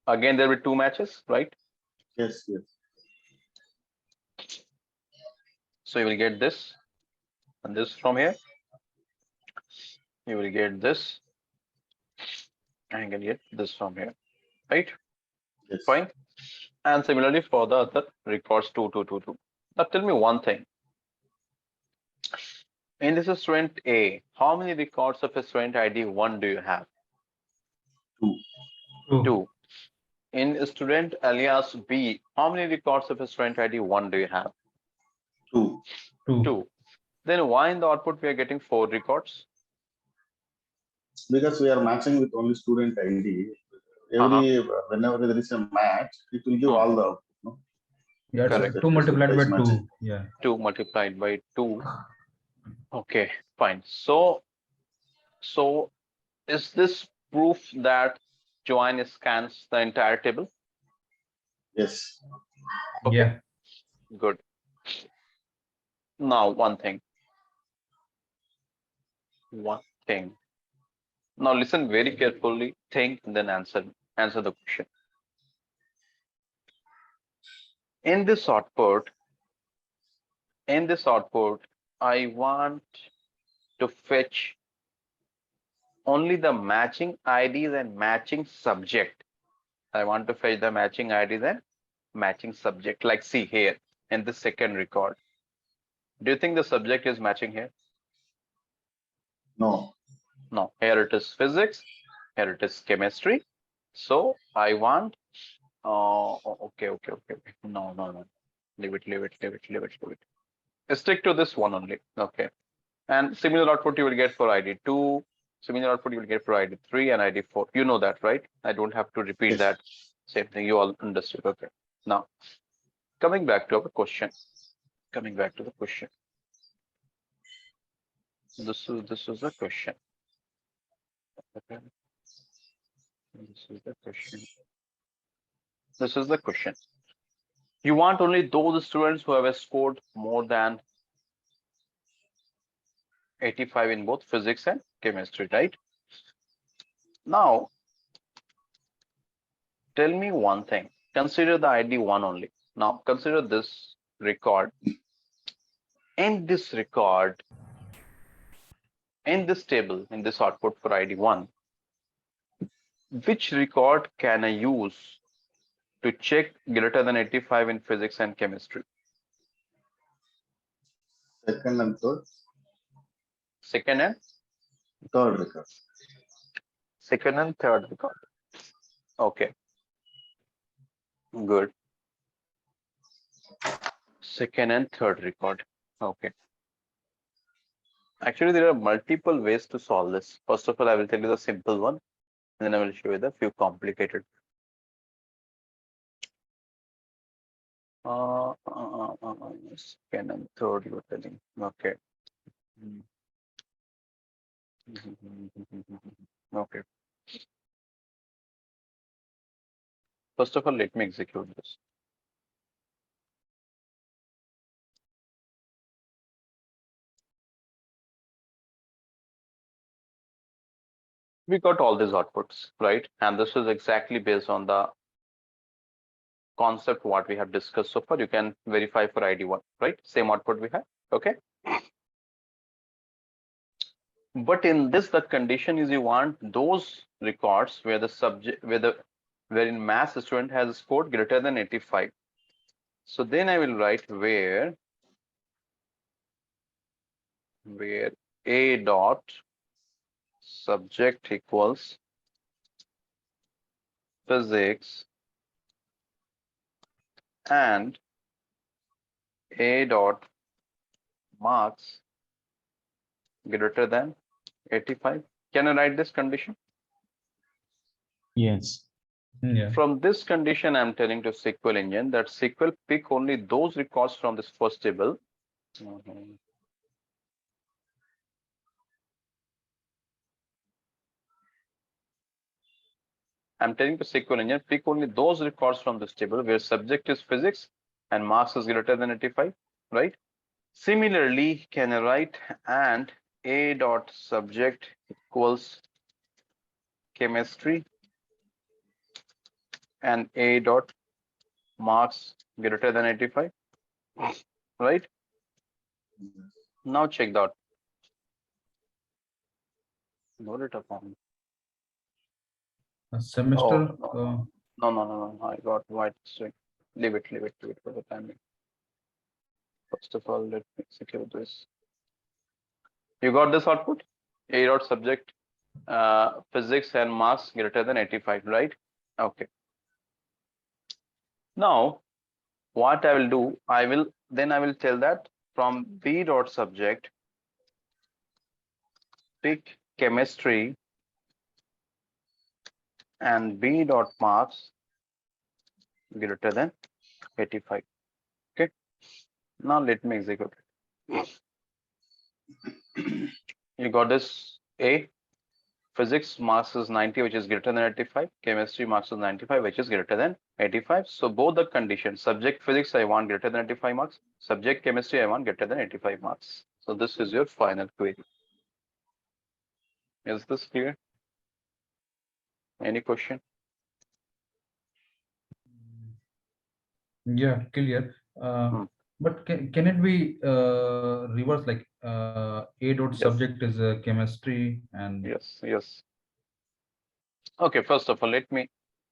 again there will be two matches, right? Yes, yes. So you will get this and this from here. You will get this and you can get this from here, right? Yes. Fine. And similarly for the other records 2222. Now tell me one thing. In this is student A, how many records of a student ID 1 do you have? Two. In student alias B, how many records of a student ID 1 do you have? Two. Then why in the output we are getting 4 records? Because we are matching with only student ID. Whenever there is a match, it will give all the output. No? Yeah, Correct. it's 2 multiplied by 2. Matching. Yeah. 2 multiplied by 2. Okay, fine. So is this proof that join scans the entire table? Yes. Okay. Yeah. Good. Now, one thing. Now, listen very carefully, think, and then answer the question. In this output, I want to fetch only the matching IDs and matching subject. I want to fetch the matching IDs and matching subject. Like, see here in the second record. Do you think the subject is matching here? No. No. Here it is physics. Here it is chemistry. So I want. Okay. No. Leave it. Stick to this one only. Okay. And similar output you will get for ID2. Similar output you will get for ID3 and ID4. You know that, right? I don't have to repeat Yes. that. Same thing. You all understood. Okay. Now, coming back to our question. This is the question. Okay. This is the question. You want only those students who have scored more than 85 in both physics and chemistry, right? Now, tell me one thing. Consider the ID1 only. Now, consider this record. In this record, in this table, in this output for ID1, which record can I use to check greater than 85 in physics and chemistry? Second and third. Second and Third record. second and third record. Okay. Good. Second and third record. Okay. Actually, there are multiple ways to solve this. First of all, I will tell you the simple one, and then I will show you the few complicated. Second and third, you're telling. Okay. Okay. First of all, let me execute this. We got all these outputs, right? And this is exactly based on the concept what we have discussed so far. You can verify for ID1, right? Same output we have. Okay. But in this, the condition is you want those records where the subject, wherein math student has scored greater than 85. So then I will write where A dot subject equals physics and A dot marks greater than 85. Can I write this condition? Yes. Yeah. From this condition, I'm telling to SQL engine that SQL pick only those records from this first table. I'm telling to SQL engine pick only those records from this table where subject is physics and marks is greater than 85, right? Similarly, can I write and A dot subject equals chemistry and A dot marks greater than 85, right? Now check that. Note it upon. A semester. No. I got white string. Leave it for the time being. First of all, let me execute this. You got this output? A dot subject physics and marks greater than 85, right? Okay. Now, what I will do, I will tell that from B dot subject, pick chemistry and B dot marks greater than 85. Okay. Now let me execute it. You got this A Physics marks is 90, which is greater than 85. Chemistry marks is 95, which is greater than 85. So both the conditions, subject physics, I want greater than 85 marks. Subject chemistry, I want greater than 85 marks. So this is your final query. Is this clear? Any question? Yeah, clear. But can it be reverse, like A dot Yes. subject is chemistry and Yes. Okay, first of all,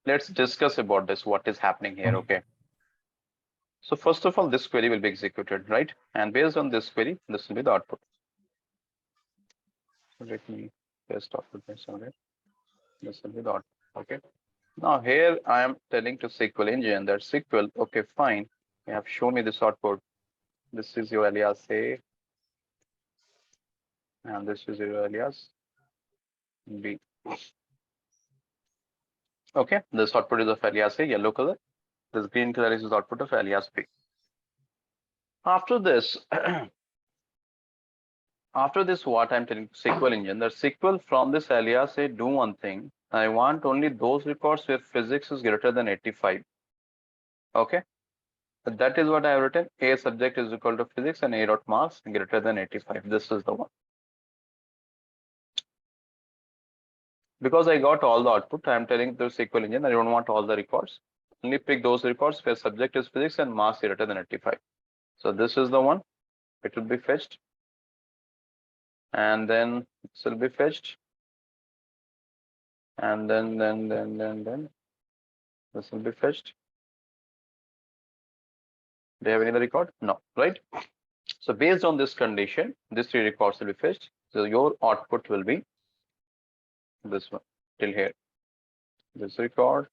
let's discuss about this, what is happening here, okay? So first of all, this query will be executed, right? And based on this query, this will be the output. So let me paste output this on it. This will be the output, okay? Now here I am telling to SQL engine that SQL, okay, fine. You have shown me this output. This is your alias A, and this is your alias B. Okay, this output is of alias A, yellow color. This green color is the output of alias B. After this, what I'm telling SQL engine, that SQL from this alias say do one thing. I want only those records where physics is greater than 85. Okay, that is what I have written. A subject is equal to physics and A dot marks greater than 85. This is the one. Because I got all the output, I'm telling the SQL engine I don't want all the records. Only pick those records where subject is physics and marks greater than 85. So this is the one. It will be fetched. And then this will be fetched. And then this will be fetched. Do you have any other record? No, right? So based on this condition, these three records will be fetched. So your output will be this one till here. This record,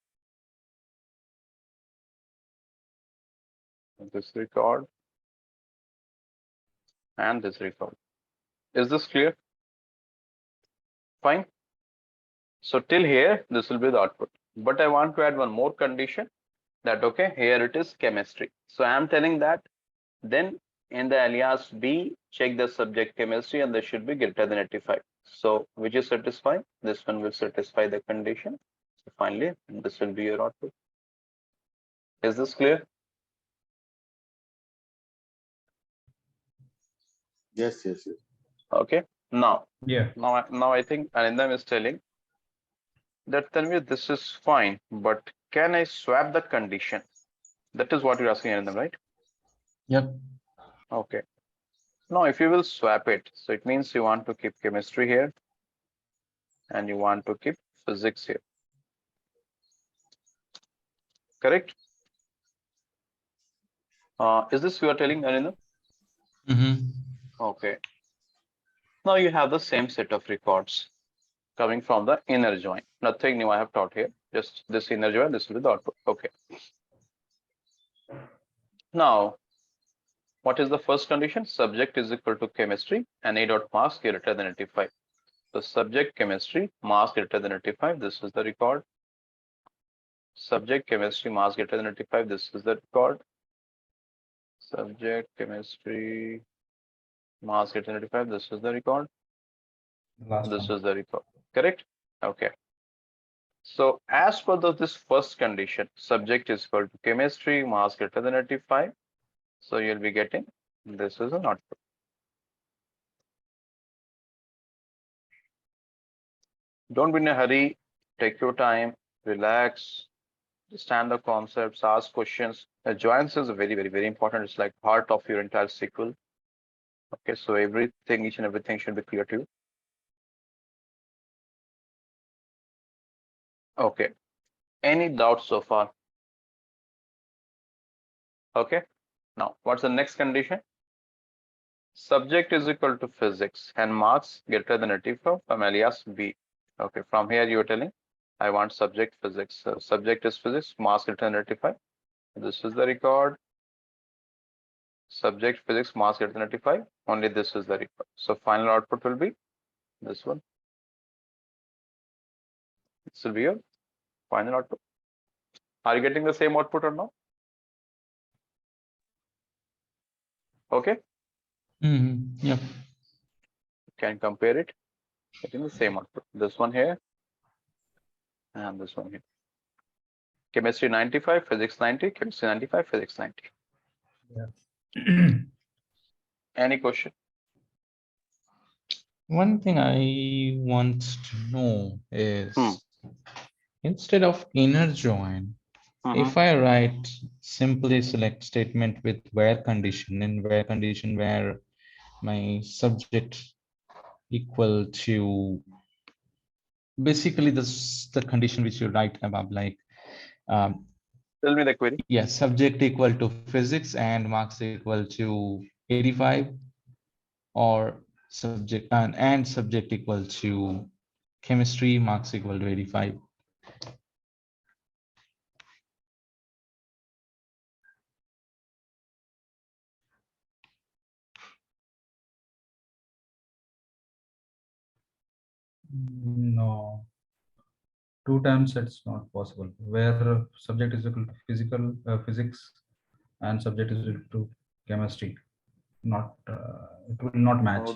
this record, and this record. Is this clear? Fine. So till here, this will be the output. But I want to add one more condition that, okay, here it is chemistry. So I am telling that then in the alias B, check the subject chemistry and they should be greater than 85. So which is satisfying? This one will satisfy the condition. So finally, this will be your output. Is this clear? Yes. Okay. Now yeah. I think Anindam is telling that tell me this is fine, but can I swap the condition? That is what you're asking, Anindam, right? Yep. Okay. Now if you will swap it, so it means you want to keep chemistry here and you want to keep physics here. Correct? Is this you are telling, Anindam? Okay. Now you have the same set of records coming from the inner join. Nothing new I have taught here. Just this inner join, this will be the output. Okay. Now, what is the first condition? Subject is equal to chemistry and A dot mass greater than 85. So subject chemistry, mass greater than 85. This is the record. Subject chemistry, mass greater than 85. This is the record. Subject chemistry, mass greater than 85. This is the record. This is the record. Correct? Okay. So as per this first condition, subject is equal to chemistry, mass greater than 85. So you'll be getting this is an output. Don't be in a hurry. Take your time, relax, understand the concepts, ask questions. The joins is very important. It's like heart of your entire SQL. Okay, so everything, each and everything should be clear to you. Okay. Any doubts so far? Okay. Now, what's the next condition? Subject is equal to physics and marks greater than 85 from alias B. Okay, from here you're telling I want subject physics. So subject is physics, marks greater than 85. This is the record. Subject physics, marks greater than 85. Only this is the record. So final output will be this one. This will be your final output. Are you getting the same output or no? Okay. Yep. Can compare it. getting the same output. This one here and this one here. Chemistry 95, physics 90, chemistry 95, physics 90. Yeah. Any question? One thing I want to know is instead of inner join, if I write simply select statement with where condition, and where condition where my subject equal to basically this the condition which you write above, like Tell me the query. yes, subject equal to physics and marks equal to 85, or subject and subject equal to chemistry, marks equal to 85. No, two times it's not possible. Where subject is equal to physics and subject is equal to chemistry. Not it will not match.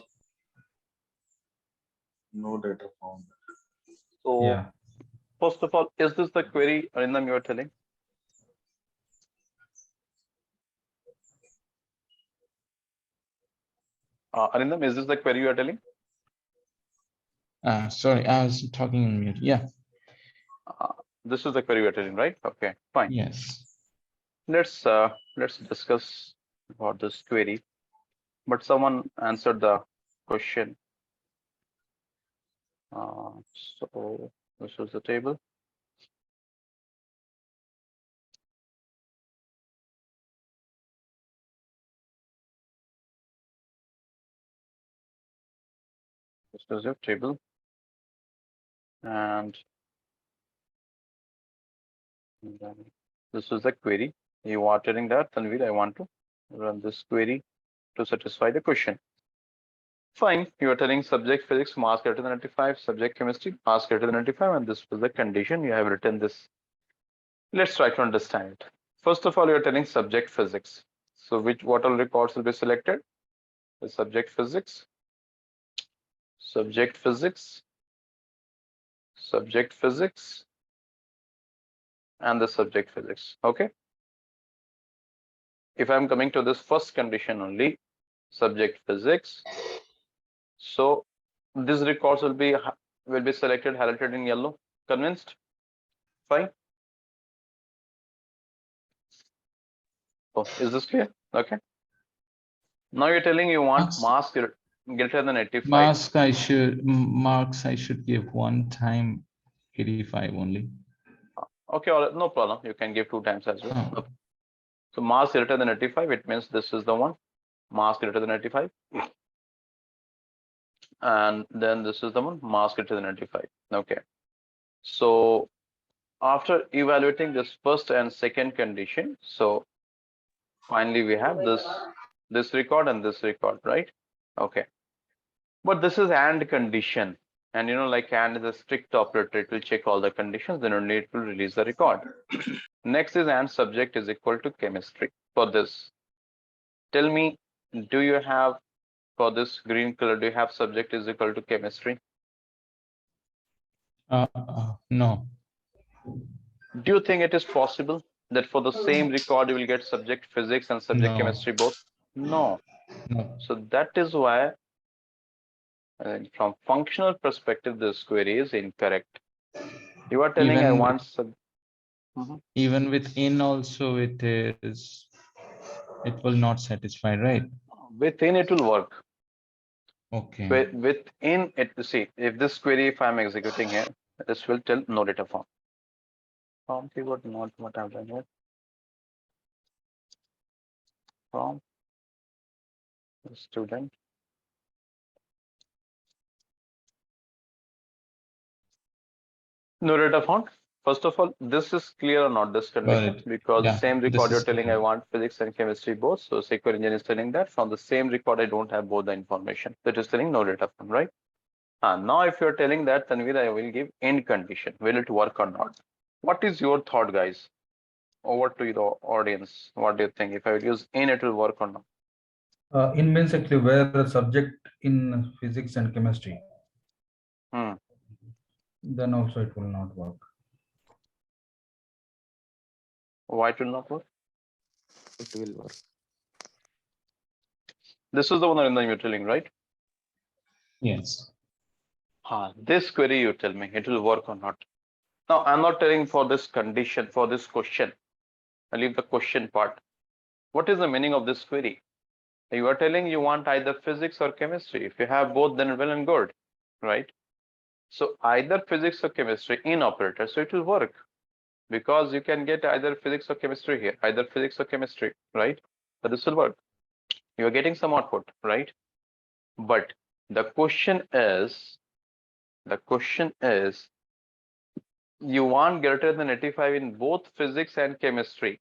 No data found. So Yeah. first of all, is this the query, Arindam, you are telling? Arindam, is this the query you are telling? Sorry, I was talking in mute. Yeah. This is the query you are telling, right? Okay, fine. Yes. Let's discuss about this query. But someone answered the question. So this is the table. This is your table. And then this is the query. You are telling that, Tanvir, I want to run this query to satisfy the question. Fine, you are telling subject physics, mass greater than 95, subject chemistry, mass greater than 95, and this was the condition. You have written this. Let's try to understand it. First of all, you are telling subject physics. So what all records will be selected? The subject physics, subject physics, subject physics, and the subject physics. Okay. If I'm coming to this first condition only, subject physics, so these records will be selected, highlighted in yellow. Convinced? Fine. Oh, is this clear? Okay. Now you're telling you want mass greater than 85. Marks I should give one time 85 only. Okay, all right, no problem. You can give two times as well. Oh. So mass greater than 85, it means this is the one. Mass greater than 85. And then this is the one, mass greater than 85. Okay. So after evaluating this first and second condition, so finally we have this record and this record, right? Okay. But this is AND condition. And like AND is a strict operator, it will check all the conditions, then only it will release the record. Next is AND subject is equal to chemistry. For this, tell me, do you have, for this green color, do you have subject is equal to chemistry? No. Do you think it is possible that for the same record you will get subject physics and subject chemistry both? No. So that is why from functional perspective this query is incorrect. You are telling I want even within also it will not satisfy, right? Within it will work. Okay. Within it, see, if this query, if I'm executing here, this will tell no data form. Form keyword, not what I've done here. From student. No data found. First of all, this is clear or not this condition, because the same record you're telling I want physics and chemistry both. So SQL engine is telling that from the same record I don't have both the information. That is telling no data found, right? Now if you're telling that, Tanvir, I will give end condition. Will it work or not? What is your thought, guys? Over to the audience. What do you think? If I will use in, it will work or not? In means actually where the subject in physics and chemistry. Then also it will not work. Why it will not work? It will work. This is the one in the you're telling, right? Yes. This query you tell me, it will work or not. Now, I'm not telling for this condition, for this question. I leave the question part. What is the meaning of this query? You are telling you want either physics or chemistry. If you have both, then well and good, right? So either physics or chemistry in operator, so it will work because you can get either physics or chemistry here, either physics or chemistry, right? So this will work. You are getting some output, right? But the question is, you want greater than 85 in both physics and chemistry.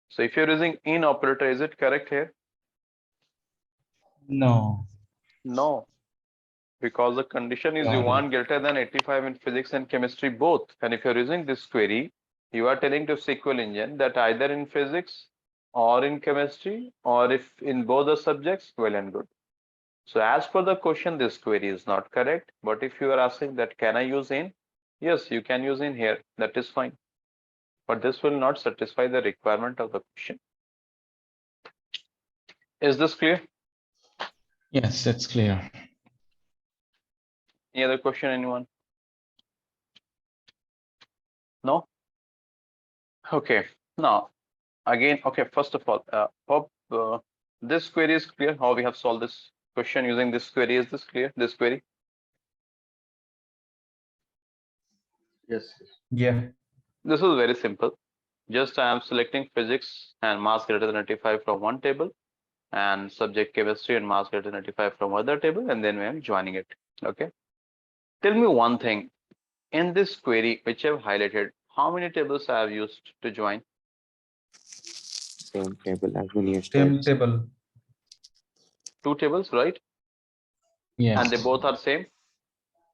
So if you're using in operator, is it correct here? No. No, because the condition is you Got it. want greater than 85 in physics and chemistry both. And if you're using this query, you are telling to SQL engine that either in physics or in chemistry, or if in both the subjects, well and good. So as per the question, this query is not correct. But if you are asking that, can I use in? Yes, you can use in here. That is fine. But this will not satisfy the requirement of the question. Is this clear? Yes, it's clear. Any other question, anyone? No? Okay. Now, again, okay, first of all, hope this query is clear. How we have solved this question using this query. Is this clear? This query? Yes. Yeah. This is very simple. Just I am selecting physics and mass greater than 85 from one table, and subject chemistry and mass greater than 85 from other table, and then I am joining it. Okay. Tell me one thing. In this query, which I've highlighted, how many tables I have used to join? Same table as many Same steps. table. 2 tables, right? Yes. And they both are same.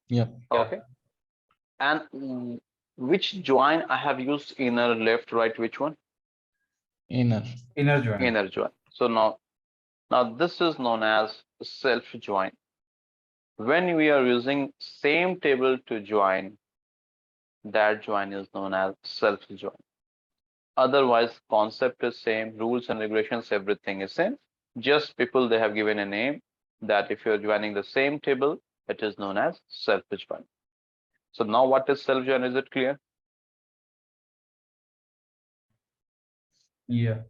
Yep. Okay. And which join I have used inner, left, right? Which one? Inner. Inner join. Inner join. So now this is known as self join. When we are using same table to join, that join is known as self join. Otherwise, concept is same, rules and regulations, everything is same. Just people, they have given a name that if you're joining the same table, it is known as self join. So now what is self join? Is it clear? Yeah.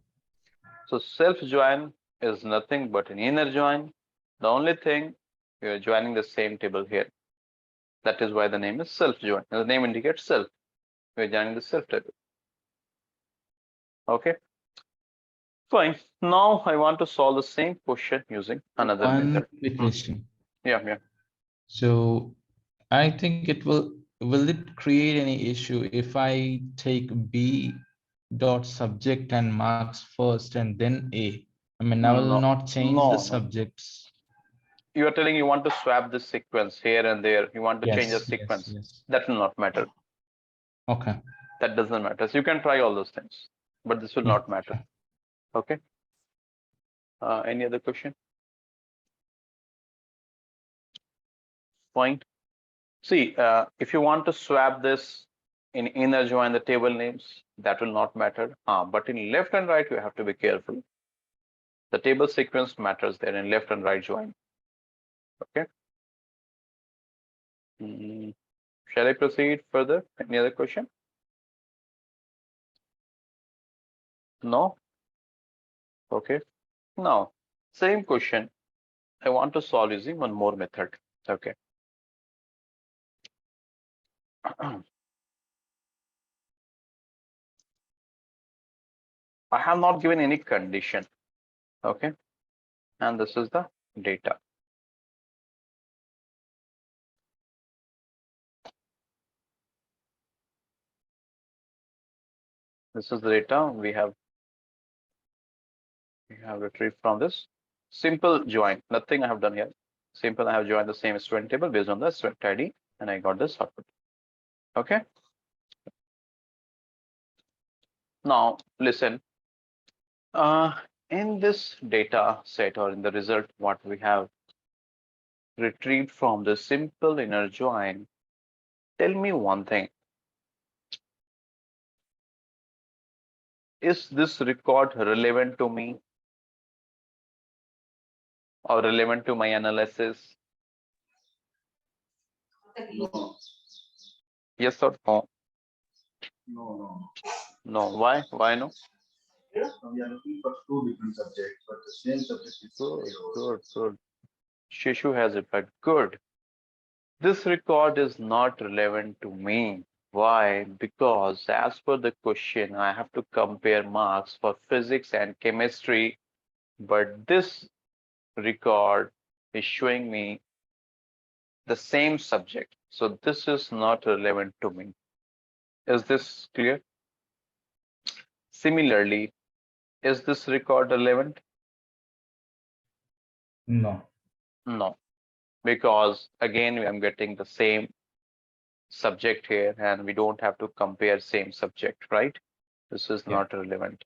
So self join is nothing but an inner join. The only thing, we are joining the same table here. That is why the name is self join. The name indicates self. We are joining the self table. Okay. Fine. Now I want to solve the same question using another One method. quick question. Yeah. So I think will it create any issue if I take B dot subject and marks first and then A? I mean, I will No, not change the no. subjects. You are telling you want to swap this sequence here and there. You want to change the Yes, sequence. yes. That will not matter. Okay. That doesn't matter. So you can try all those things, but this will Yeah. not matter. Okay. Any other question? Fine. See, if you want to swap this in inner join the table names, that will not matter. But in left and right, you have to be careful. The table sequence matters there in left and right join. Okay. Shall I proceed further? Any other question? No? Okay. Now, same question. I want to solve using one more method. Okay. I have not given any condition. Okay. And this is the data. This is the data we have retrieved from this simple join. Nothing I have done here. Simple, I have joined the same student table based on the student ID, and I got this output. Okay. Now listen. In this data set or in the result, what we have, retrieved from the simple inner join, tell me one thing. Is this record relevant to me or relevant to my analysis? No, Yes or no? no. No. Why? Why no? We are looking for two different subjects, but the same subject is Good, zero. good, good. Shishu has it, but good. This record is not relevant to me. Why? Because as per the question, I have to compare marks for physics and chemistry, but this record is showing me the same subject. So this is not relevant to me. Is this clear? Similarly, is this record relevant? No. No, because again, I'm getting the same subject here and we don't have to compare same subject, right? This is Yeah. not relevant.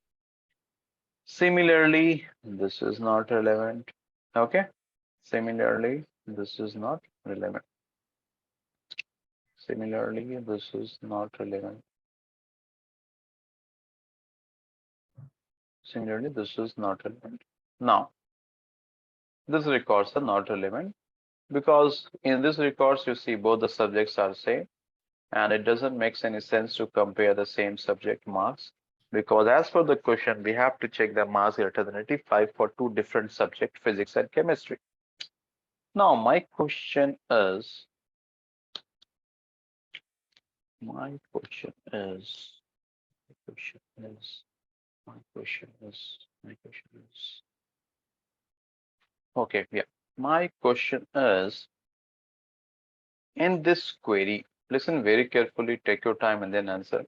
Similarly, this is not relevant. Okay. Similarly, this is not relevant. Similarly, this is not relevant. Similarly, this is not relevant. Now, these records are not relevant because in these records, you see both the subjects are same and it doesn't make any sense to compare the same subject marks because as per the question, we have to check the marks greater than 85 for two different subjects, physics and chemistry. Now, my question is, my question is, okay, yeah. My question is, in this query, listen very carefully, take your time and then answer.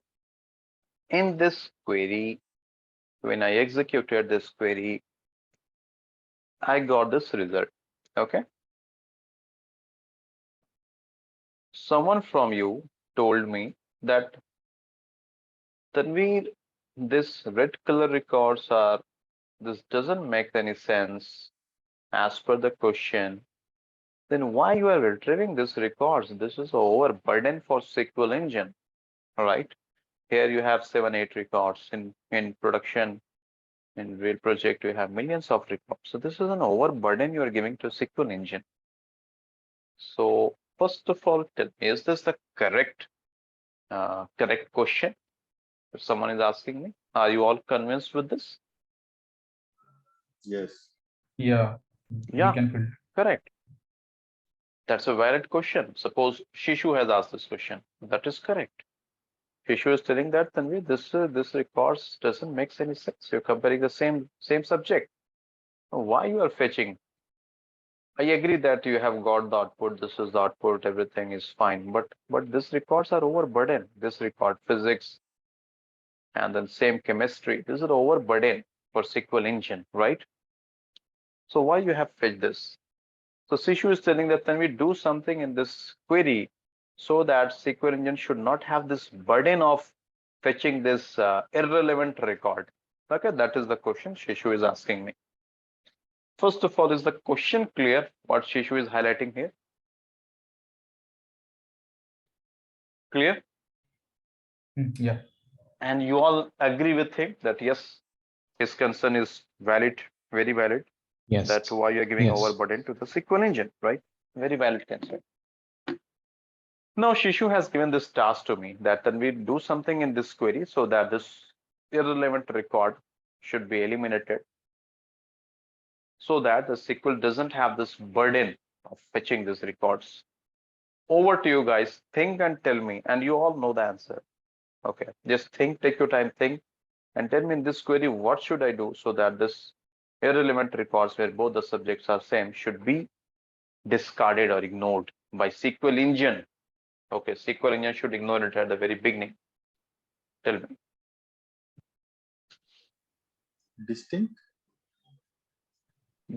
In this query, when I executed this query, I got this result, okay? Someone from you told me that Tanveer, this red color records are, this doesn't make any sense as per the question. Then why you are retrieving these records? This is overburden for SQL engine, all right? Here you have 7-8 records in production. In real project, you have millions of records. So this is an overburden you are giving to SQL engine. So first of all, tell me, is this the correct question? If someone is asking me, are you all convinced with this? Yes. Yeah. Yeah, We can. correct. That's a valid question. Suppose Shishu has asked this question. That is correct. Shishu is telling that Tanvi, this records doesn't make any sense. You're comparing the same subject. Why you are fetching? I agree that you have got the output. This is the output. Everything is fine. But these records are overburdened. This record physics and then same chemistry. This is overburden for SQL engine, right? So why you have fetched this? So Sishu is telling that then we do something in this query so that SQL engine should not have this burden of fetching this irrelevant record. Okay, that is the question Shishu is asking me. First of all, is the question clear what Shishu is highlighting here? Clear? Yeah. And you all agree with him that yes, his concern is valid, very valid. Yes. That's why you're giving Yes. overburden to the SQL engine, right? Very valid concern. Now Shishu has given this task to me that then we do something in this query so that this irrelevant record should be eliminated so that the SQL doesn't have this burden of fetching these records. Over to you guys. Think and tell me, and you all know the answer. Okay, just think, take your time, think, and tell me in this query what should I do so that this irrelevant records where both the subjects are same should be discarded or ignored by SQL engine. Okay, SQL engine should ignore it at the very beginning. Tell me. Distinct.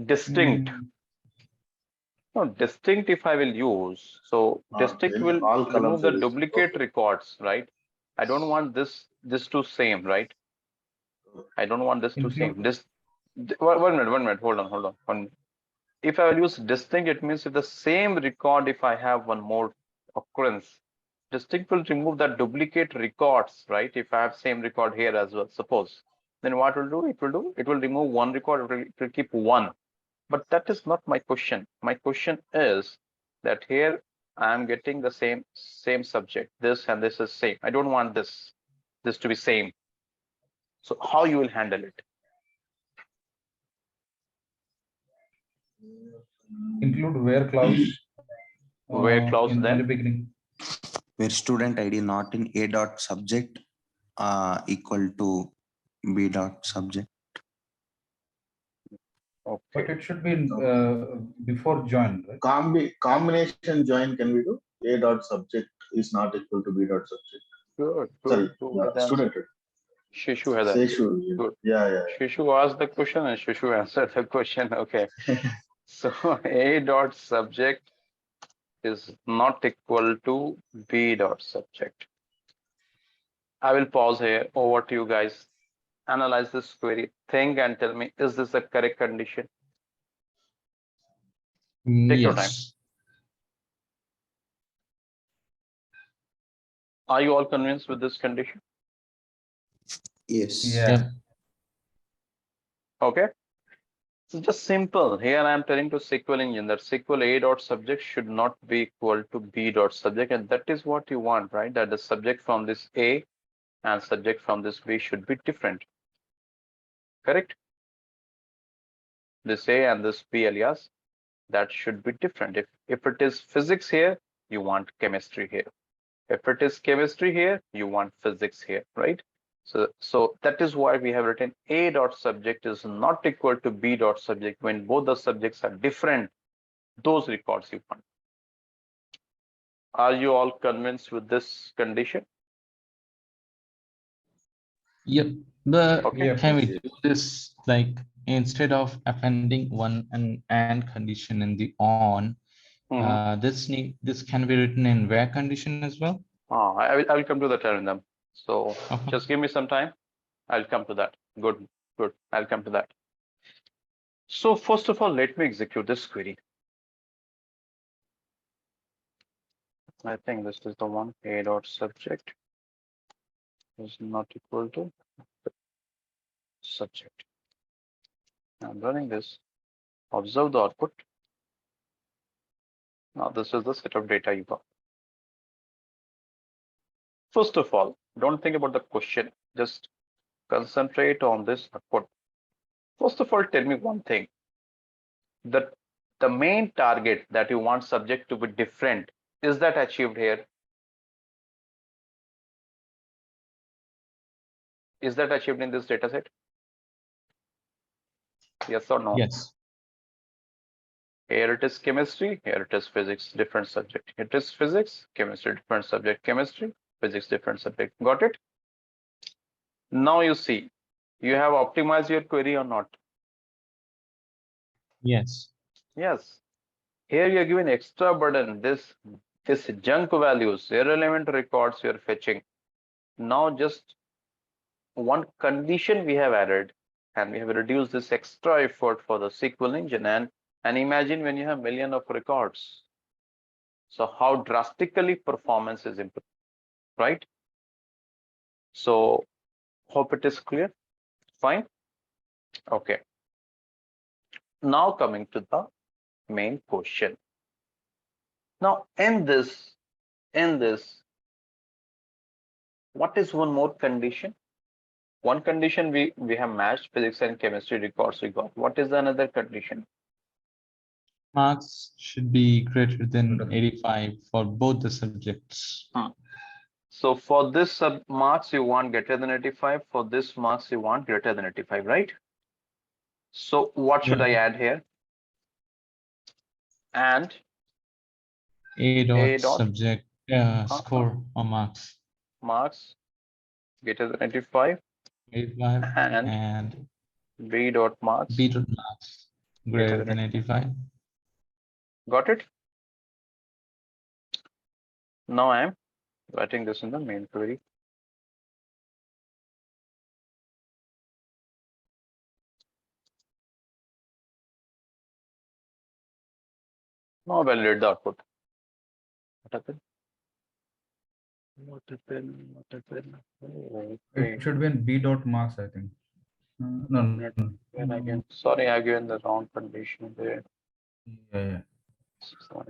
Distinct. No, distinct if I will use. So distinct Then will all remove columns the are used. duplicate Okay. records, right? I don't want this to same, right? I don't want this to Include. same. This 1 minute, hold on. if I will use distinct, it means if the same record, if I have one more occurrence, distinct will remove the duplicate records, right? If I have same record here as well, suppose, then what will do? It will remove one record, it will keep one. But that is not my question. My question is that here I am getting the same subject. This and this is same. I don't want this to be same. So how you will handle it? Include where clause. Where clause in then? the beginning. Where student ID not in A dot subject equal to B dot subject. But Okay. it should be before join, right? Combination join can we do? A dot subject is not equal to B dot subject. Good. Sorry, Student. student. Shishu has Seshu. Good. Yeah. Shishu asked the question and Shishu answered the question. Okay. So A dot subject is not equal to B dot subject. I will pause here. Over to you guys. Analyze this query. Think and tell me, is this the correct condition? Take your time. Yes. Are you all convinced with this condition? Yes. Yeah. Yep. Okay. It's just simple. Here I am telling to SQL engine that SQL A dot subject should not be equal to B dot subject, and that is what you want, right? That the subject from this A and subject from this B should be different. Correct? This A and this B alias, that should be different. If it is physics here, you want chemistry here. If it is chemistry here, you want physics here, right? So that is why we have written A dot subject is not equal to B dot subject when both the subjects are different. Those records you want. Are you all convinced with this condition? Yep. But Okay. can we do this like instead of appending one and condition in the on, this can be written in where condition as well? I will come to that in them. So Okay. just give me some time. I'll come to that. Good. I'll come to that. So first of all, let me execute this query. I think this is the one. A dot subject is not equal to subject. I'm running this. Observe the output. Now this is the set of data you got. First of all, don't think about the question. Just concentrate on this output. First of all, tell me one thing. That the main target that you want subject to be different, is that achieved here? Is that achieved in this data set? Yes or no? Yes. Here it is chemistry, here it is physics, different subject. It is physics, chemistry, different subject, chemistry, physics, different subject. Got it? Now you see, you have optimized your query or not? Yes. Yes. Here you are given extra burden, this junk values, irrelevant records you are fetching. Now just one condition we have added, and we have reduced this extra effort for the SQL engine. And imagine when you have million of records. So how drastically performance is improved, right? So hope it is clear. Fine. Okay. Now coming to the main question. Now in this, what is one more condition? One condition we have matched physics and chemistry records we got. What is the another condition? Marks should be greater than 85 for both the subjects. So for this marks you want greater than 85. For this marks you want greater than 85, right? So what should I add here? And A dot A dot subject score or marks. Marks greater than 85 85 and and B dot marks B dot marks greater than 85. Got it? Now I am writing this in the main query. Now validate the output. What happened? What happened? What happened? Oh, okay. It should be in B dot marks, I think. No, no. When again, sorry, I've given the wrong condition there. Yeah. So,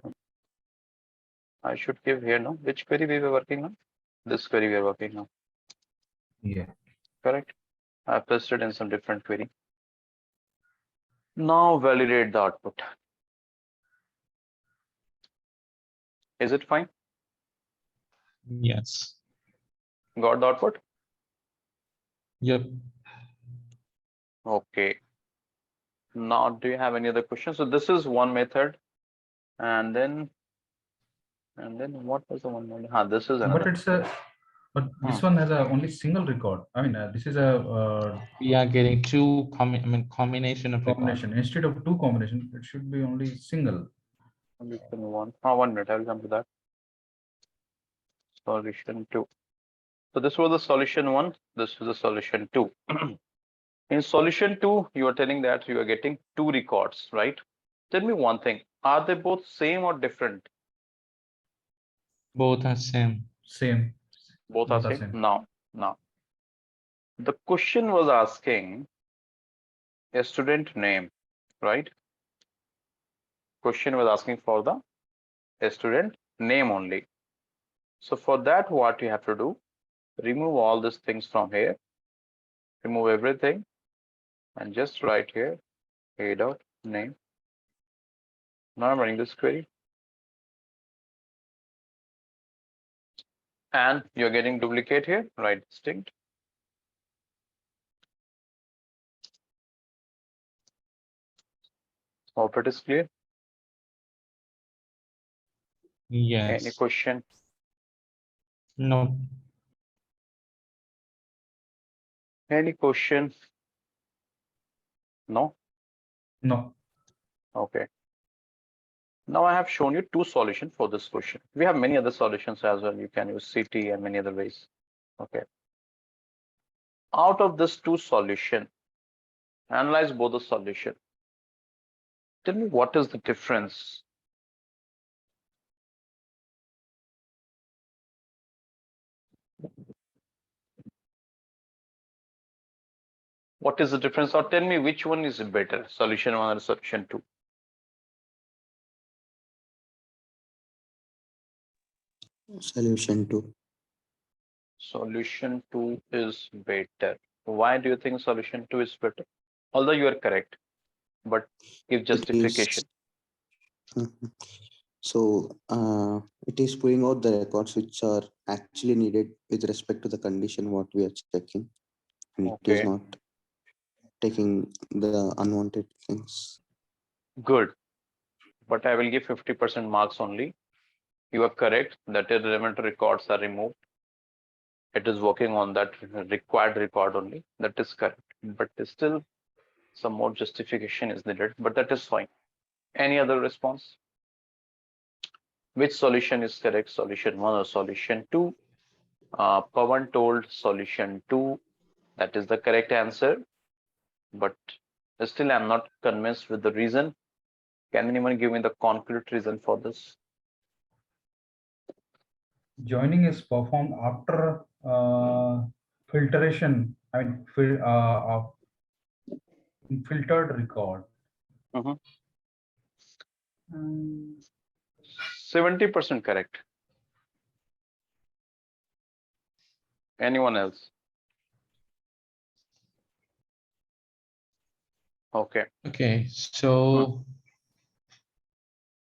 I should give here, no? Which query we were working on? This query we are working on. Yeah. Correct. I placed it in some different query. Now validate the output. Is it fine? Yes. Got the output? Yep. Okay. Now, do you have any other questions? So this is one method, and then what was the one more? This is But another. it's a, but this one has a only single record. I mean, this is a We are getting two combination of record. combination. Instead of two combination, it should be only single. One. 1 minute. I'll come to that. Solution 2. So this was the solution 1. This is the solution 2. In solution 2, you are telling that you are getting 2 records, right? Tell me one thing. Are they both same or different? Both are same. Same. Both are same. Now, the question was asking a student name, right? Question was asking for the student name only. So for that, what you have to do, remove all these things from here, remove everything, and just write here a dot name. Now I'm running this query, and you're getting duplicate here, right? Distinct. Hope it is clear. Yes. Any question? No. Any question? No? No. Okay. Now I have shown you 2 solutions for this question. We have many other solutions as well. You can use CT and many other ways. Okay. Out of this 2 solution, analyze both the solution. Tell me what is the difference? What is the difference? Or tell me which one is better, solution 1 or solution 2? Solution 2. Solution 2 is better. Why do you think solution 2 is better? Although you are correct, but give justification. Mhm. So it is pulling out the records which are actually needed with respect to the condition what we are checking, and it is Okay. not taking the unwanted things. Good. But I will give 50% marks only. You are correct that irrelevant records are removed. It is working on that required record only. That is correct. But still some more justification is needed, but that is fine. Any other response? Which solution is correct? Solution 1 or solution 2? Pawan told solution 2. That is the correct answer. But still I'm not convinced with the reason. Can anyone give me the concrete reason for this? Joining is performed after filtration. I mean, of filtered record. 70% correct. Anyone else? Okay. Okay. So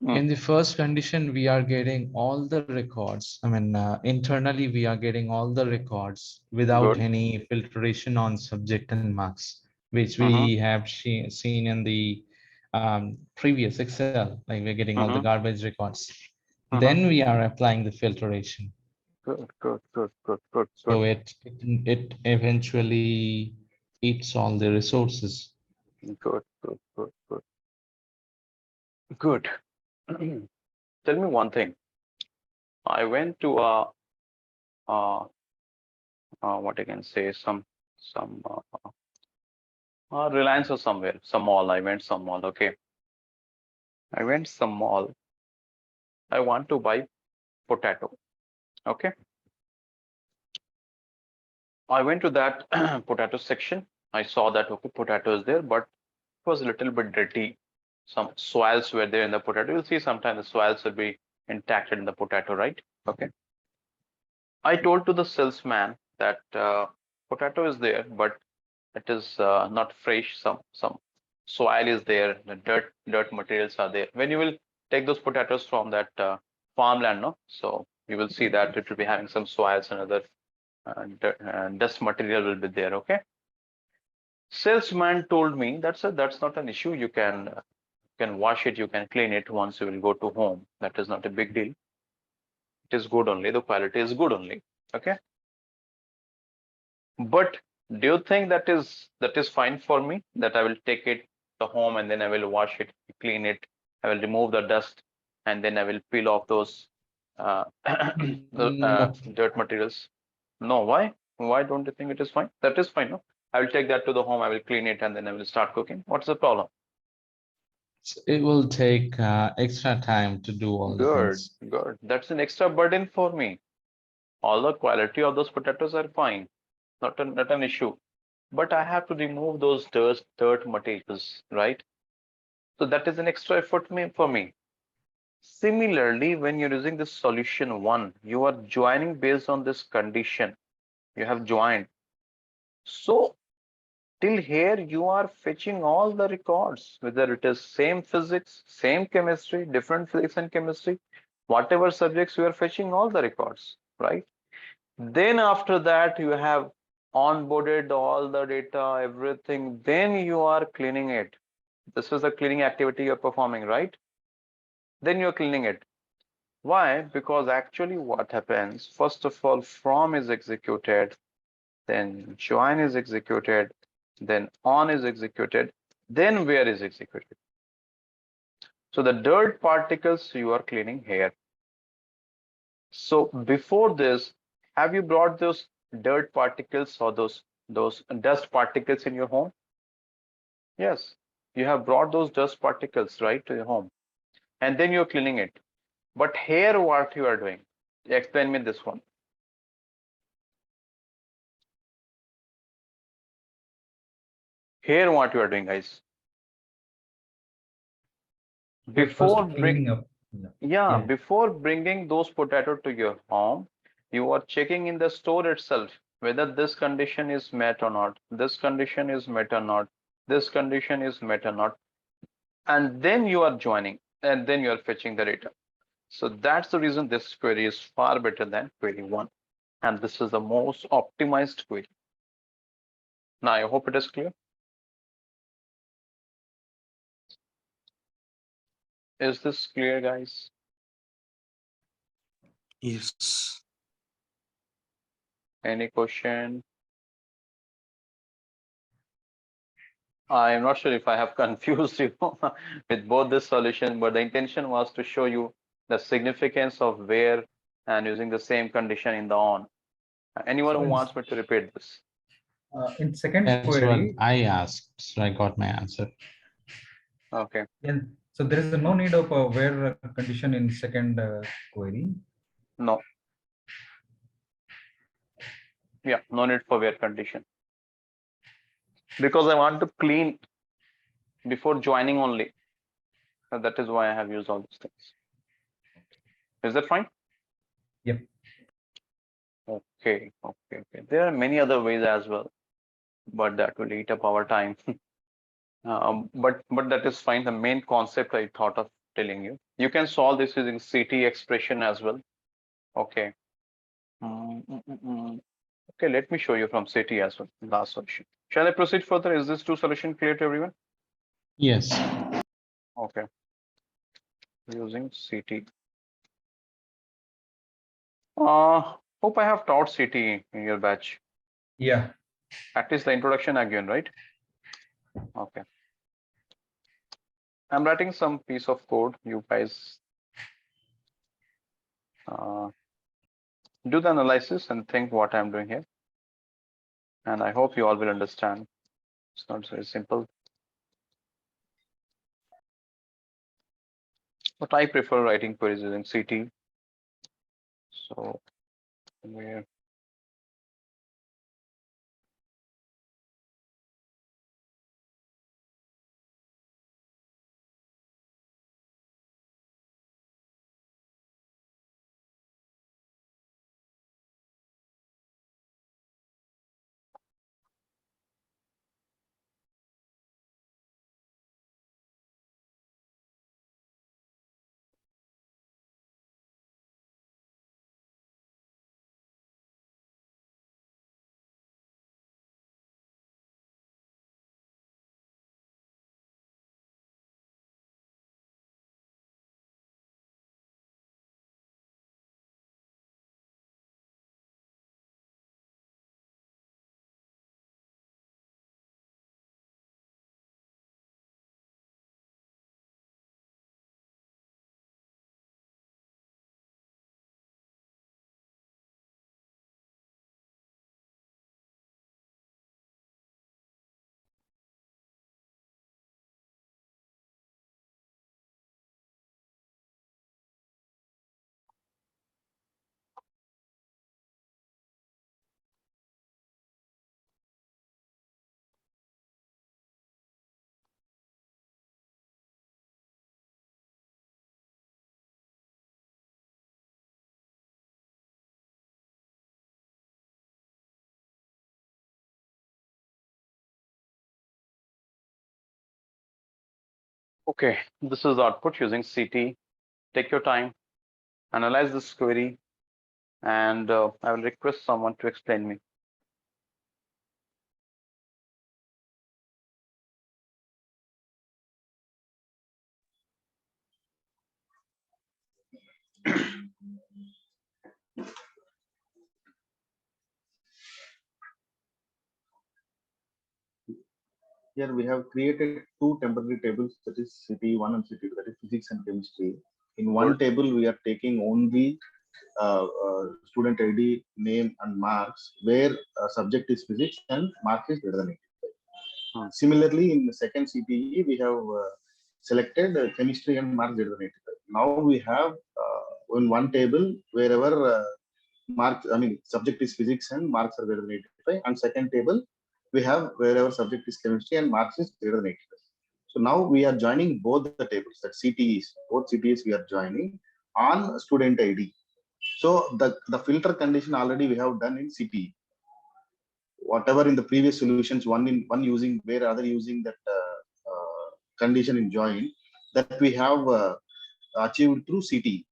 in the first condition, we are getting all the records. I mean, internally, we are getting all the records without Good. any filtration on subject and marks, which we have seen in the previous Excel. Like we're getting all the garbage records. Then we are applying the filtration. Good. So it eventually eats all the resources. Good. Tell me one thing. I went to what I can say, some Reliance or somewhere, some mall. I went some mall. Okay. I went some mall I want to buy potato. Okay. I went to that potato section. I saw that, okay, potato is there, but it was a little bit dirty. Some soils were there in the potato. You'll see sometimes the soils will be intact in the potato, right? Okay. I told to the salesman that potato is there, but it is not fresh. Some soil is there. The dirt materials are there. When you will take those potatoes from that farmland, no, so you will see that it will be having some soils and other dust material will be there. Okay. Salesman told me that's not an issue. You can wash it. You can clean it once you will go to home. That is not a big deal. It is good only. The quality is good only. Okay. But do you think that is fine for me? That I will take it to home and then I will wash it, clean it. I will remove the dust and then I will peel off those No. dirt materials. No, why? Why don't you think it is fine? That is fine, no? I will take that to the home, I will clean it, and then I will start cooking. What's the problem? It will take extra time to do all the Good, things. good. That's an extra burden for me. All the quality of those potatoes are fine, not an issue. But I have to remove those dirt materials, right? So that is an extra effort for me. Similarly, when you're using this solution one, you are joining based on this condition. You have joined. So till here, you are fetching all the records, whether it is same physics, same chemistry, different physics and chemistry, whatever subjects you are fetching all the records, right? Then after that, you have onboarded all the data, everything. Then you are cleaning it. This is the cleaning activity you're performing, right? Then you're cleaning it. Why? Because actually what happens, first of all, from is executed, then join is executed, then on is executed, then where is executed. So the dirt particles you are cleaning here. So before this, have you brought those dirt particles or those dust particles in your home? Yes, you have brought those dust particles, right, to your home, and then you're cleaning it. But here, what you are doing? Explain me this one. Here, what you are doing, guys? We're first Before cleaning up. yeah, Yeah. before bringing those potato to your home, you are checking in the store itself whether this condition is met or not, this condition is met or not, this condition is met or not, and then you are joining, and then you are fetching the data. So that's the reason this query is far better than query one, and this is the most optimized query. Now I hope it is clear. Is this clear, guys? Yes. Any question? I am not sure if I have confused you with both the solutions, but the intention was to show you the significance of where and using the same condition in the on. Anyone So who wants me to repeat this? in second That's what query, I asked, so I got my answer. Okay. and so there is no need of a where condition in second query. No. Yeah, no need for where condition. Because I want to clean before joining only. So that is why I have used all these things. Is that fine? Yep. Okay. There are many other ways as well, but that will eat up our time. But that is fine. The main concept I thought of telling you. You can solve this using CT expression as well. Okay. Okay, let me show you from CT as well. Last solution. Shall I proceed further? Is this two solution clear to everyone? Yes. Okay. Using CT. Hope I have taught CT in your batch. Yeah. At least the introduction again, right? Okay. I'm writing some piece of code. You guys do the analysis and think what I'm doing here. And I hope you all will understand. It's not very simple. But I prefer writing queries using CT. So where okay, this is output using CT. Take your time, analyze this query, and I will request someone to explain me. Here we have created two temporary tables, that is CT1 and CT2, that is physics and chemistry. In one Good. table, we are taking only student ID, name, and marks, where subject is physics and mark is greater than 85. Similarly, in the second CTE, we have selected chemistry and mark greater than 85. Now we have in one table, wherever subject is physics and marks are greater than 85, and second table, we have wherever subject is chemistry and marks is greater than 85. So now we are joining both the tables, that CTEs, both CTEs we are joining on student ID. So the filter condition already we have done in CTE. Whatever in the previous solutions, one using where other using that condition in join, that we have achieved through CTE.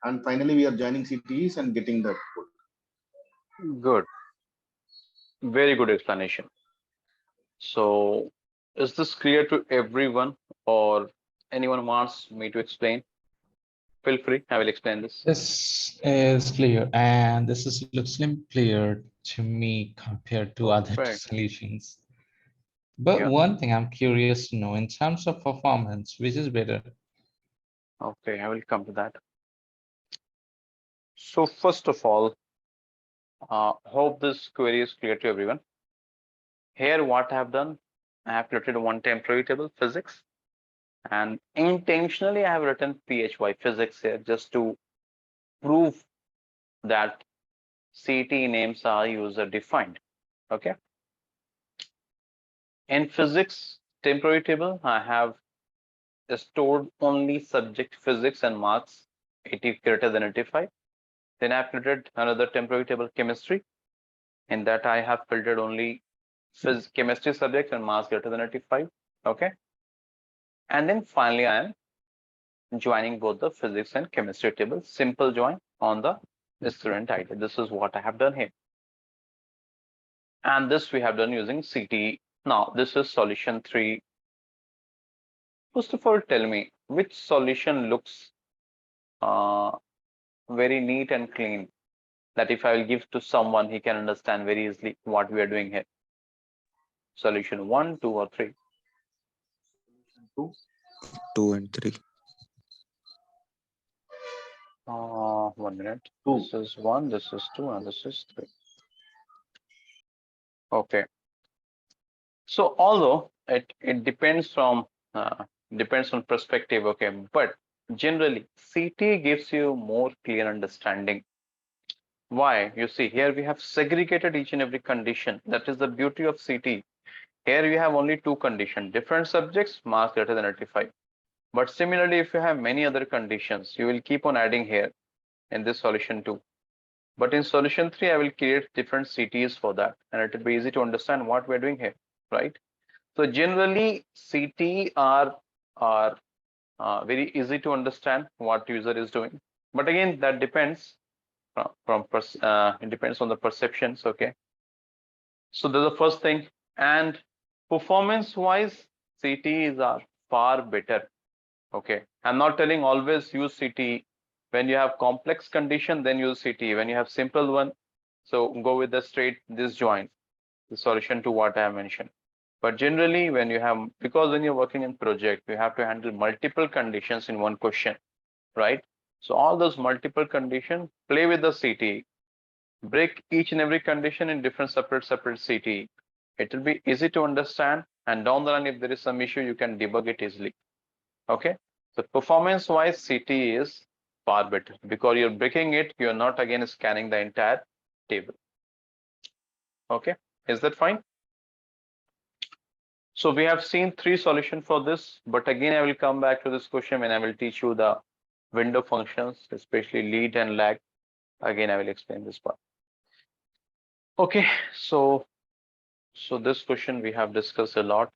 And finally, we are joining CTEs and getting the output. Good. Very good explanation. So is this clear to everyone, or anyone wants me to explain? Feel free, I will explain this. This is clear, and looks clear to me compared to other Perfect. solutions. But Yeah. one thing I'm curious to know, in terms of performance, which is better? Okay, I will come to that. So first of all, hope this query is clear to everyone. Here, what I have done, I have created one temporary table, physics, and intentionally I have written PHY, physics, here just to prove that CT names are user defined. Okay. In physics temporary table, I have stored only subject physics and marks 80 greater than 85. Then I've created another temporary table, chemistry. In that I have filtered only chemistry subjects and marks greater than 85. Okay. And then finally I am joining both the physics and chemistry tables. Simple join on the student ID. This is what I have done here. And this we have done using CT. Now this is solution 3. First of all, tell me which solution looks very neat and clean, that if I will give to someone, he can understand very easily what we are doing here. Solution 1, 2, or 3? 2 and 3. 1 minute. 2. This is 1, this is 2, and this is 3. Okay. So although it depends from depends on perspective, okay, but generally CT gives you more clear understanding. Why? You see, here we have segregated each and every condition. That is the beauty of CT. Here we have only two conditions, different subjects, marks greater than 85. But similarly, if you have many other conditions, you will keep on adding here in this solution too. But in solution 3, I will create different CTs for that, and it will be easy to understand what we're doing here, right? So generally, CT are very easy to understand what user is doing. But again, that depends it depends on the perceptions, okay? So that's the first thing. And performance-wise, CTs are far better, okay? I'm not telling always use CT. When you have complex condition, then use CT. When you have simple one, so go with the straight disjoint, the solution to what I have mentioned. But generally, when you have, because when you're working in project, you have to handle multiple conditions in one question, right? So all those multiple conditions, play with the CT, break each and every condition in different separate CT. It will be easy to understand, and down the line, if there is some issue, you can debug it easily. Okay, so performance wise, CT is far better because you're breaking it, you're not again scanning the entire table. Okay, is that fine? So we have seen 3 solutions for this, but again, I will come back to this question when I will teach you the window functions, especially lead and lag. Again, I will explain this part. Okay, so this question we have discussed a lot,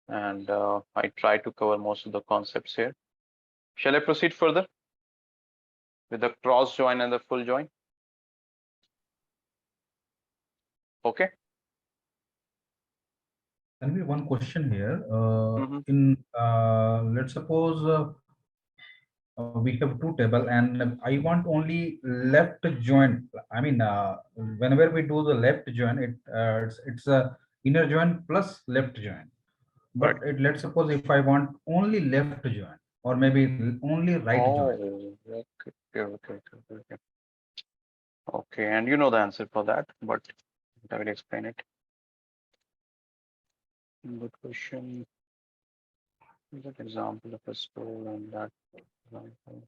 and I try to cover most of the concepts here. Shall I proceed further with the cross join and the full join? Okay. Can be one question here. Mhm. Let's suppose we have two table and I want only left join. I mean, whenever we do the left join, it's a inner join plus left join. Right. But let's suppose if I want only left join or maybe only right Oh, join. okay. Okay, and you know the answer for that, but I will explain it. Good question. Good example of a school and that example.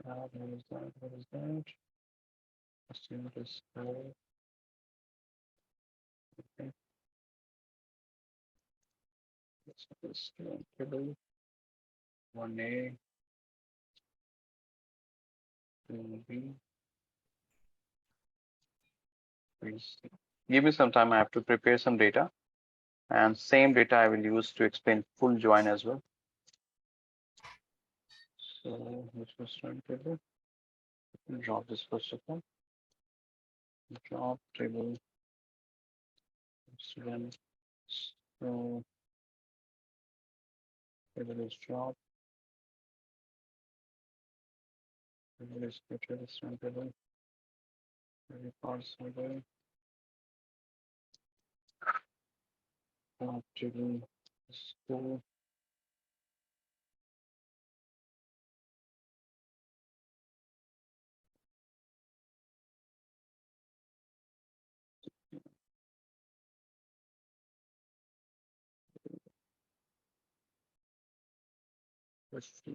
What is that? What is that? A student is school. Okay. Let's put this student table. 1A, 2B, 3C. Give me some time. I have to prepare some data, and same data I will use to explain full join as well. So let's go student table. Drop this first of all. Drop table student. So table is drop. Table is created student table. Very parts table. Drop table. School. Let's see.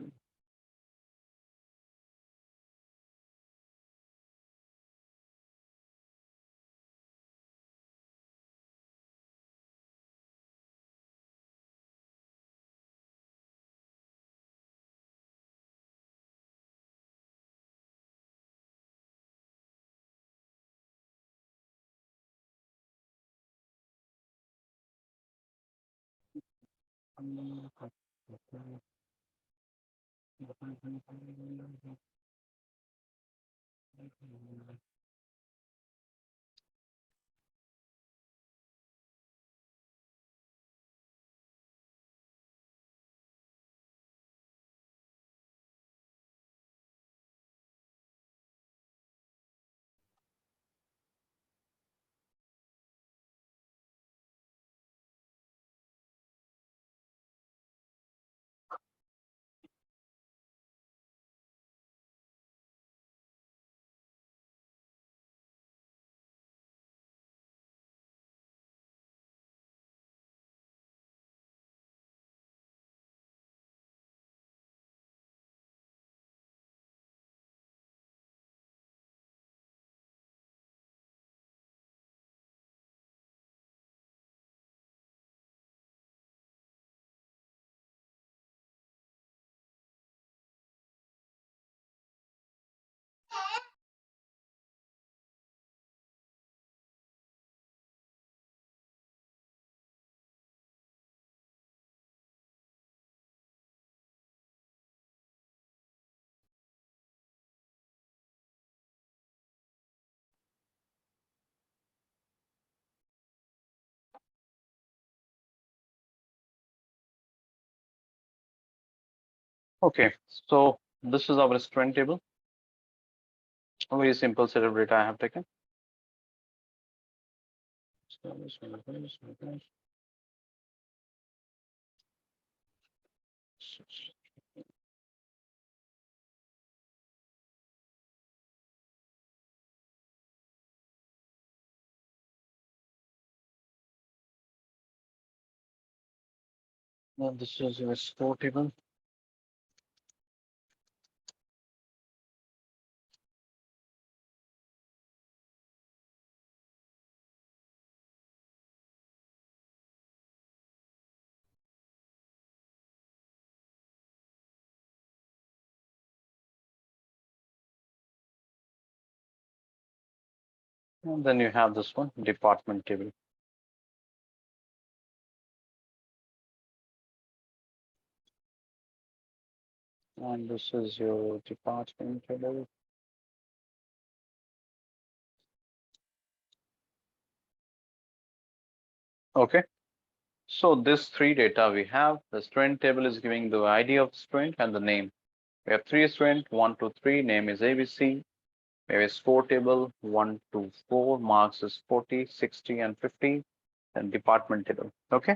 Okay, so this is our student table. A very simple set of data I have taken. Now this is your score table. And then you have this one, department table. And this is your department table. Okay. So this three data we have, the student table is giving the ID of the student and the name. We have three students, 1, 2, 3, name is ABC. We have a score table, 1, 2, 4, marks is 40, 60, and 50, and department table. Okay.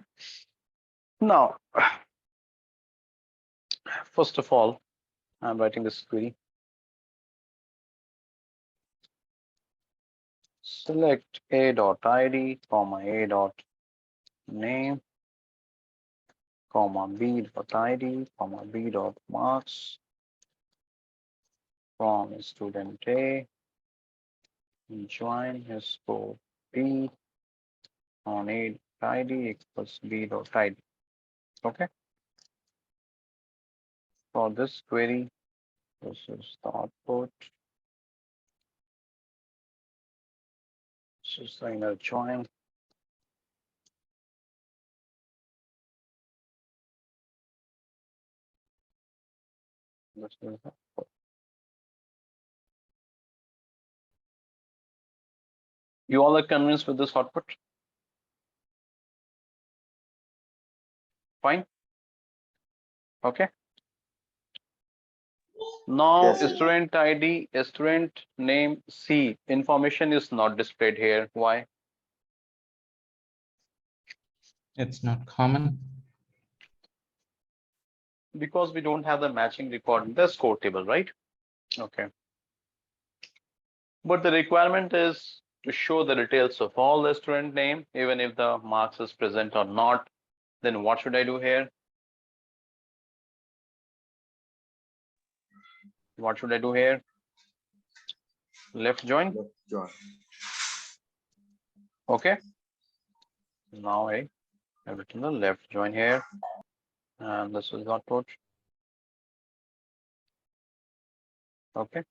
Now, first of all, I'm writing this query. Select a.id, comma a.name, comma b.id, comma b.marks from student A, join his score B on a.id equals b.id. Okay. For this query, this is the output. This is the inner join. This is the output. You all are convinced with this output? Fine. Okay. Now, Yes, yes. student ID, student name C information is not displayed here. Why? It's not common. Because we don't have the matching record in the score table, right? Okay. But the requirement is to show the details of all the student name, even if the marks is present or not. Then what should I do here? What should I do here? Left join. Left join. Okay. Now I have written the left join here. And this is output. Okay.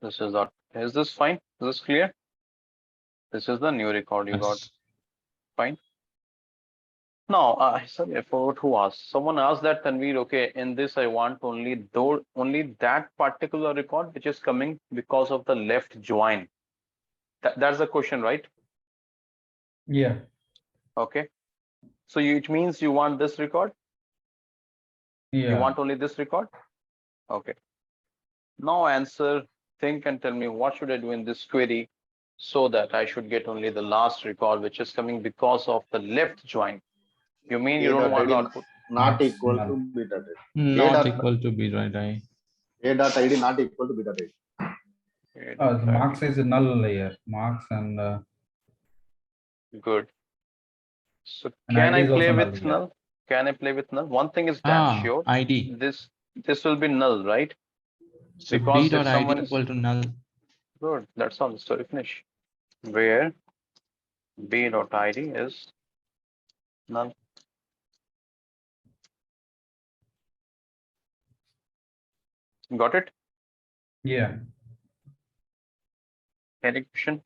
This is that. Is this fine? Is this clear? This is the new record you got. Yes. Fine. Now, sorry, I forgot who asked. Someone asked that, Tanveer, okay, in this I want only that particular record which is coming because of the left join. That's the question, right? Yeah. Okay. So it means you want this record? You Yeah. want only this record? Okay. Now answer, think and tell me what should I do in this query so that I should get only the last record which is coming because of the left join. You mean you don't want the output? Not It's equal null. to b dot id. Not equal to b, right? A dot id not equal to b dot id. The marks is null layer. Marks and Good. So and can ID I is play also null. with Yeah. null? Can I play with null? One thing is damn sure. ID. This will be null, right? So Because if b.id someone is equal to null. good, that's all the story finish. Where b.id is null. Got it? Yeah. Any question?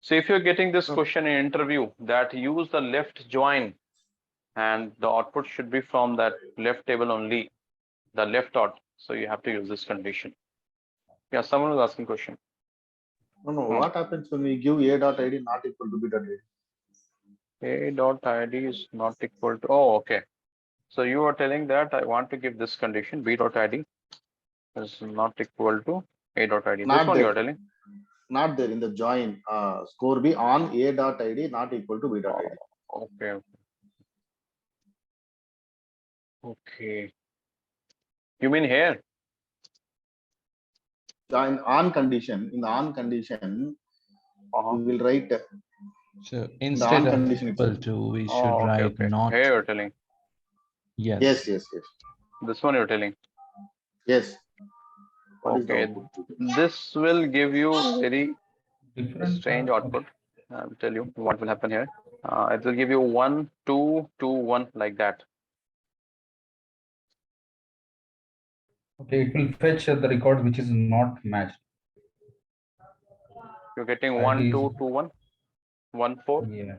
So if you're getting this question in interview that use the left join and the output should be from that left table only, the left dot. So you have to use this condition. Yeah, someone was asking question. No, what happens when we give a dot id not equal to b dot id? A.id is not equal to, oh, okay. So you are telling that I want to give this condition b dot id is not equal to a dot id. This Not one you there. are telling. Not there in the join. Score B on A dot ID not equal to B dot ID. Okay. Okay. You mean here? Join on condition. In the on condition, we will write So in the instead on of condition equal itself. to, we should Oh, okay, write okay. not. Here you're telling. Yes. Yes, yes, yes. This one you're telling. Yes. What is the Okay. output? This will give you very Different. strange output. I'll tell you what will happen here. It will give you 1, 2, 2, 1 like that. Okay, it will fetch the record which is not matched. You're getting ID 1, is- 2, 2, 1, 1, 4. Yeah.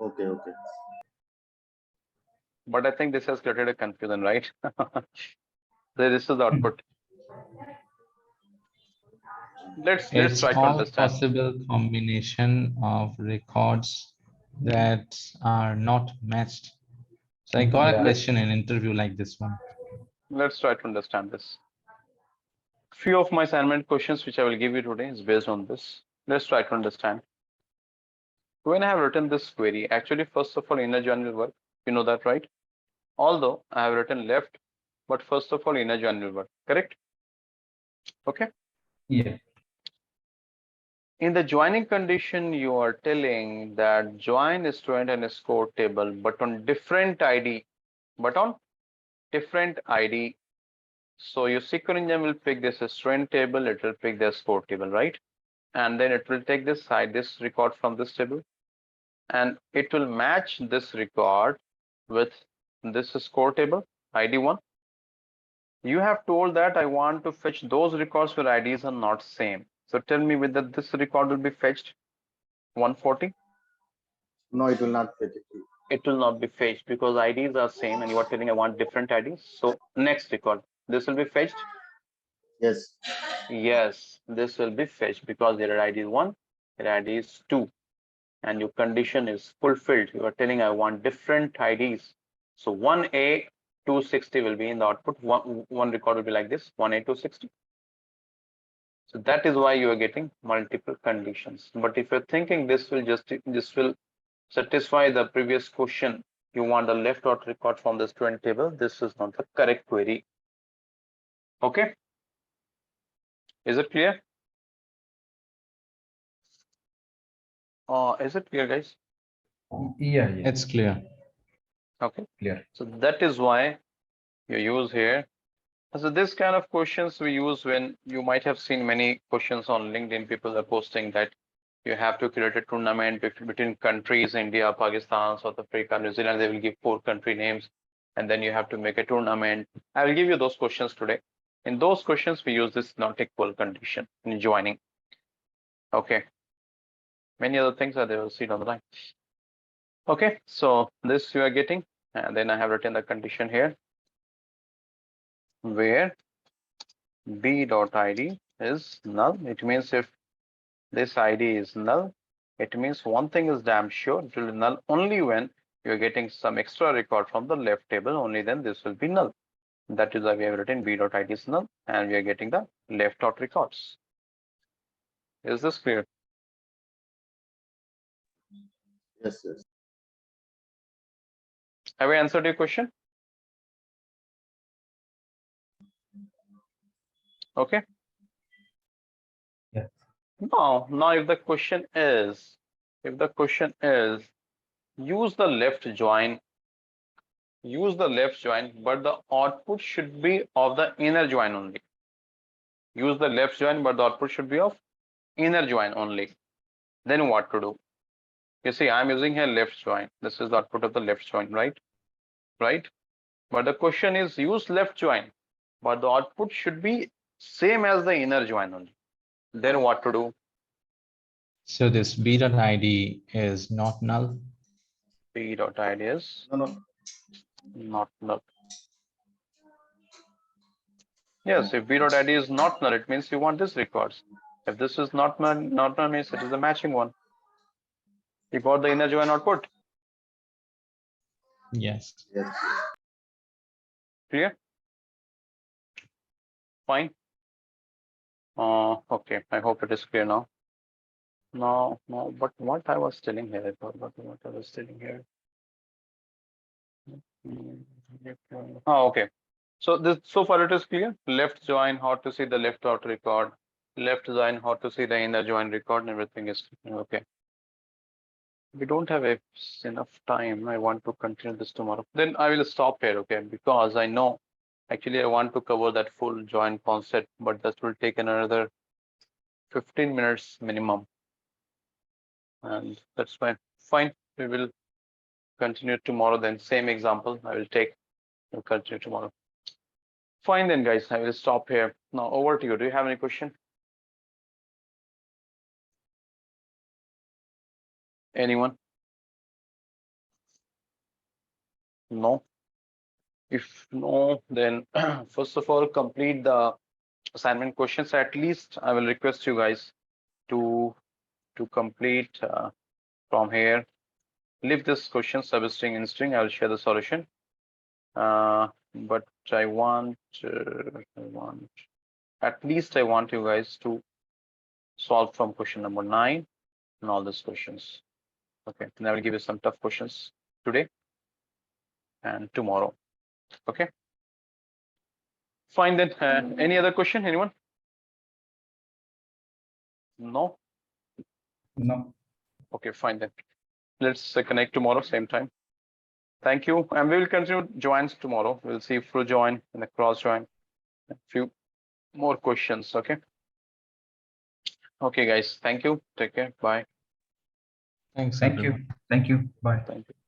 Okay, okay. But I think this has created a confusion, right? This is the output. Let's It's try to all understand. possible combination of records that are not matched. So I got a Yeah. question in an interview like this one. Let's try to understand this. Few of my assignment questions which I will give you today is based on this. Let's try to understand. When I have written this query, actually, first of all, inner join will work. You know that, right? Although I have written left, but first of all, inner join will work. Correct? Okay. Yeah. In the joining condition, you are telling that join a student and a score table, but on different ID. But on different ID. So your SQL engine will pick this student table, it will pick the score table, right? And then it will take this record from this table, and it will match this record with this score table, ID1. You have told that I want to fetch those records where IDs are not same. So tell me whether this record will be fetched 140. No, it will not fetch it. It will not be fetched because IDs are same and you are telling I want different IDs. So next record, this will be fetched. Yes. Yes, this will be fetched because their ID is 1, their ID is 2, and your condition is fulfilled. You are telling I want different IDs. So 1A 260 will be in the output. One record will be like this, 1A 260. So that is why you are getting multiple conditions. But if you're thinking this will satisfy the previous question, you want a left out record from the student table, this is not the correct query. Okay, is it clear? Is it clear, guys? Yeah, yeah. It's clear. Okay, Clear. so that is why you use here. So this kind of questions we use when you might have seen many questions on LinkedIn. People are posting that you have to create a tournament between countries, India, Pakistan, South Africa, New Zealand. They will give 4 country names, and then you have to make a tournament. I will give you those questions today. In those questions, we use this not equal condition in joining. Okay. Many other things are there. We'll see down the line. Okay, so this you are getting, and then I have written the condition here where b.id is null. It means if this ID is null, it means one thing is damn sure, it will be null only when you're getting some extra record from the left table, only then this will be null. That is why we have written b.id is null, and we are getting the left out records. Is this clear? Yes, yes. Have I answered your question? Okay. Yeah. Now if the question is use the left join, but the output should be of the inner join only. Use the left join, but the output should be of inner join only. Then what to do? You see, I'm using here left join. This is the output of the left join, right? Right? But the question is use left join, but the output should be same as the inner join only. Then what to do? So this b.id is not null. b.id is No, no. not null. Yes, if b.id is not null, it means you want this records. If this is not null, means it is a matching one. You got the inner join output. Yes. Yes. Clear? Fine. Okay, I hope it is clear now. No, but what I was telling here, I forgot what I was telling here. Oh, okay. So far it is clear. Left join, how to see the left out record. Left join, how to see the inner join record, and everything is okay. We don't have enough time. I want to continue this tomorrow. Then I will stop here, okay? Because I know actually I want to cover that full join concept, but that will take another 15 minutes minimum. And that's fine. Fine. We will continue tomorrow. Then same example I will take. We'll continue tomorrow. Fine then, guys. I will stop here. Now over to you. Do you have any question? Anyone? No. If no, then first of all, complete the assignment questions. At least I will request you guys to complete from here. Leave this question substring in string. I will share the solution. But I want at least I want you guys to solve from question number 9 and all these questions. Okay, and I will give you some tough questions today and tomorrow. Okay. Fine then. Any other question? Anyone? No. No. Okay, fine then. Let's connect tomorrow, same time. Thank you. And we will continue joins tomorrow. We'll see full join and the cross join. A few more questions. Okay. Okay, guys. Thank you. Take care. Bye. Thanks, Thank you. everyone. Thank you. Bye. Thank you.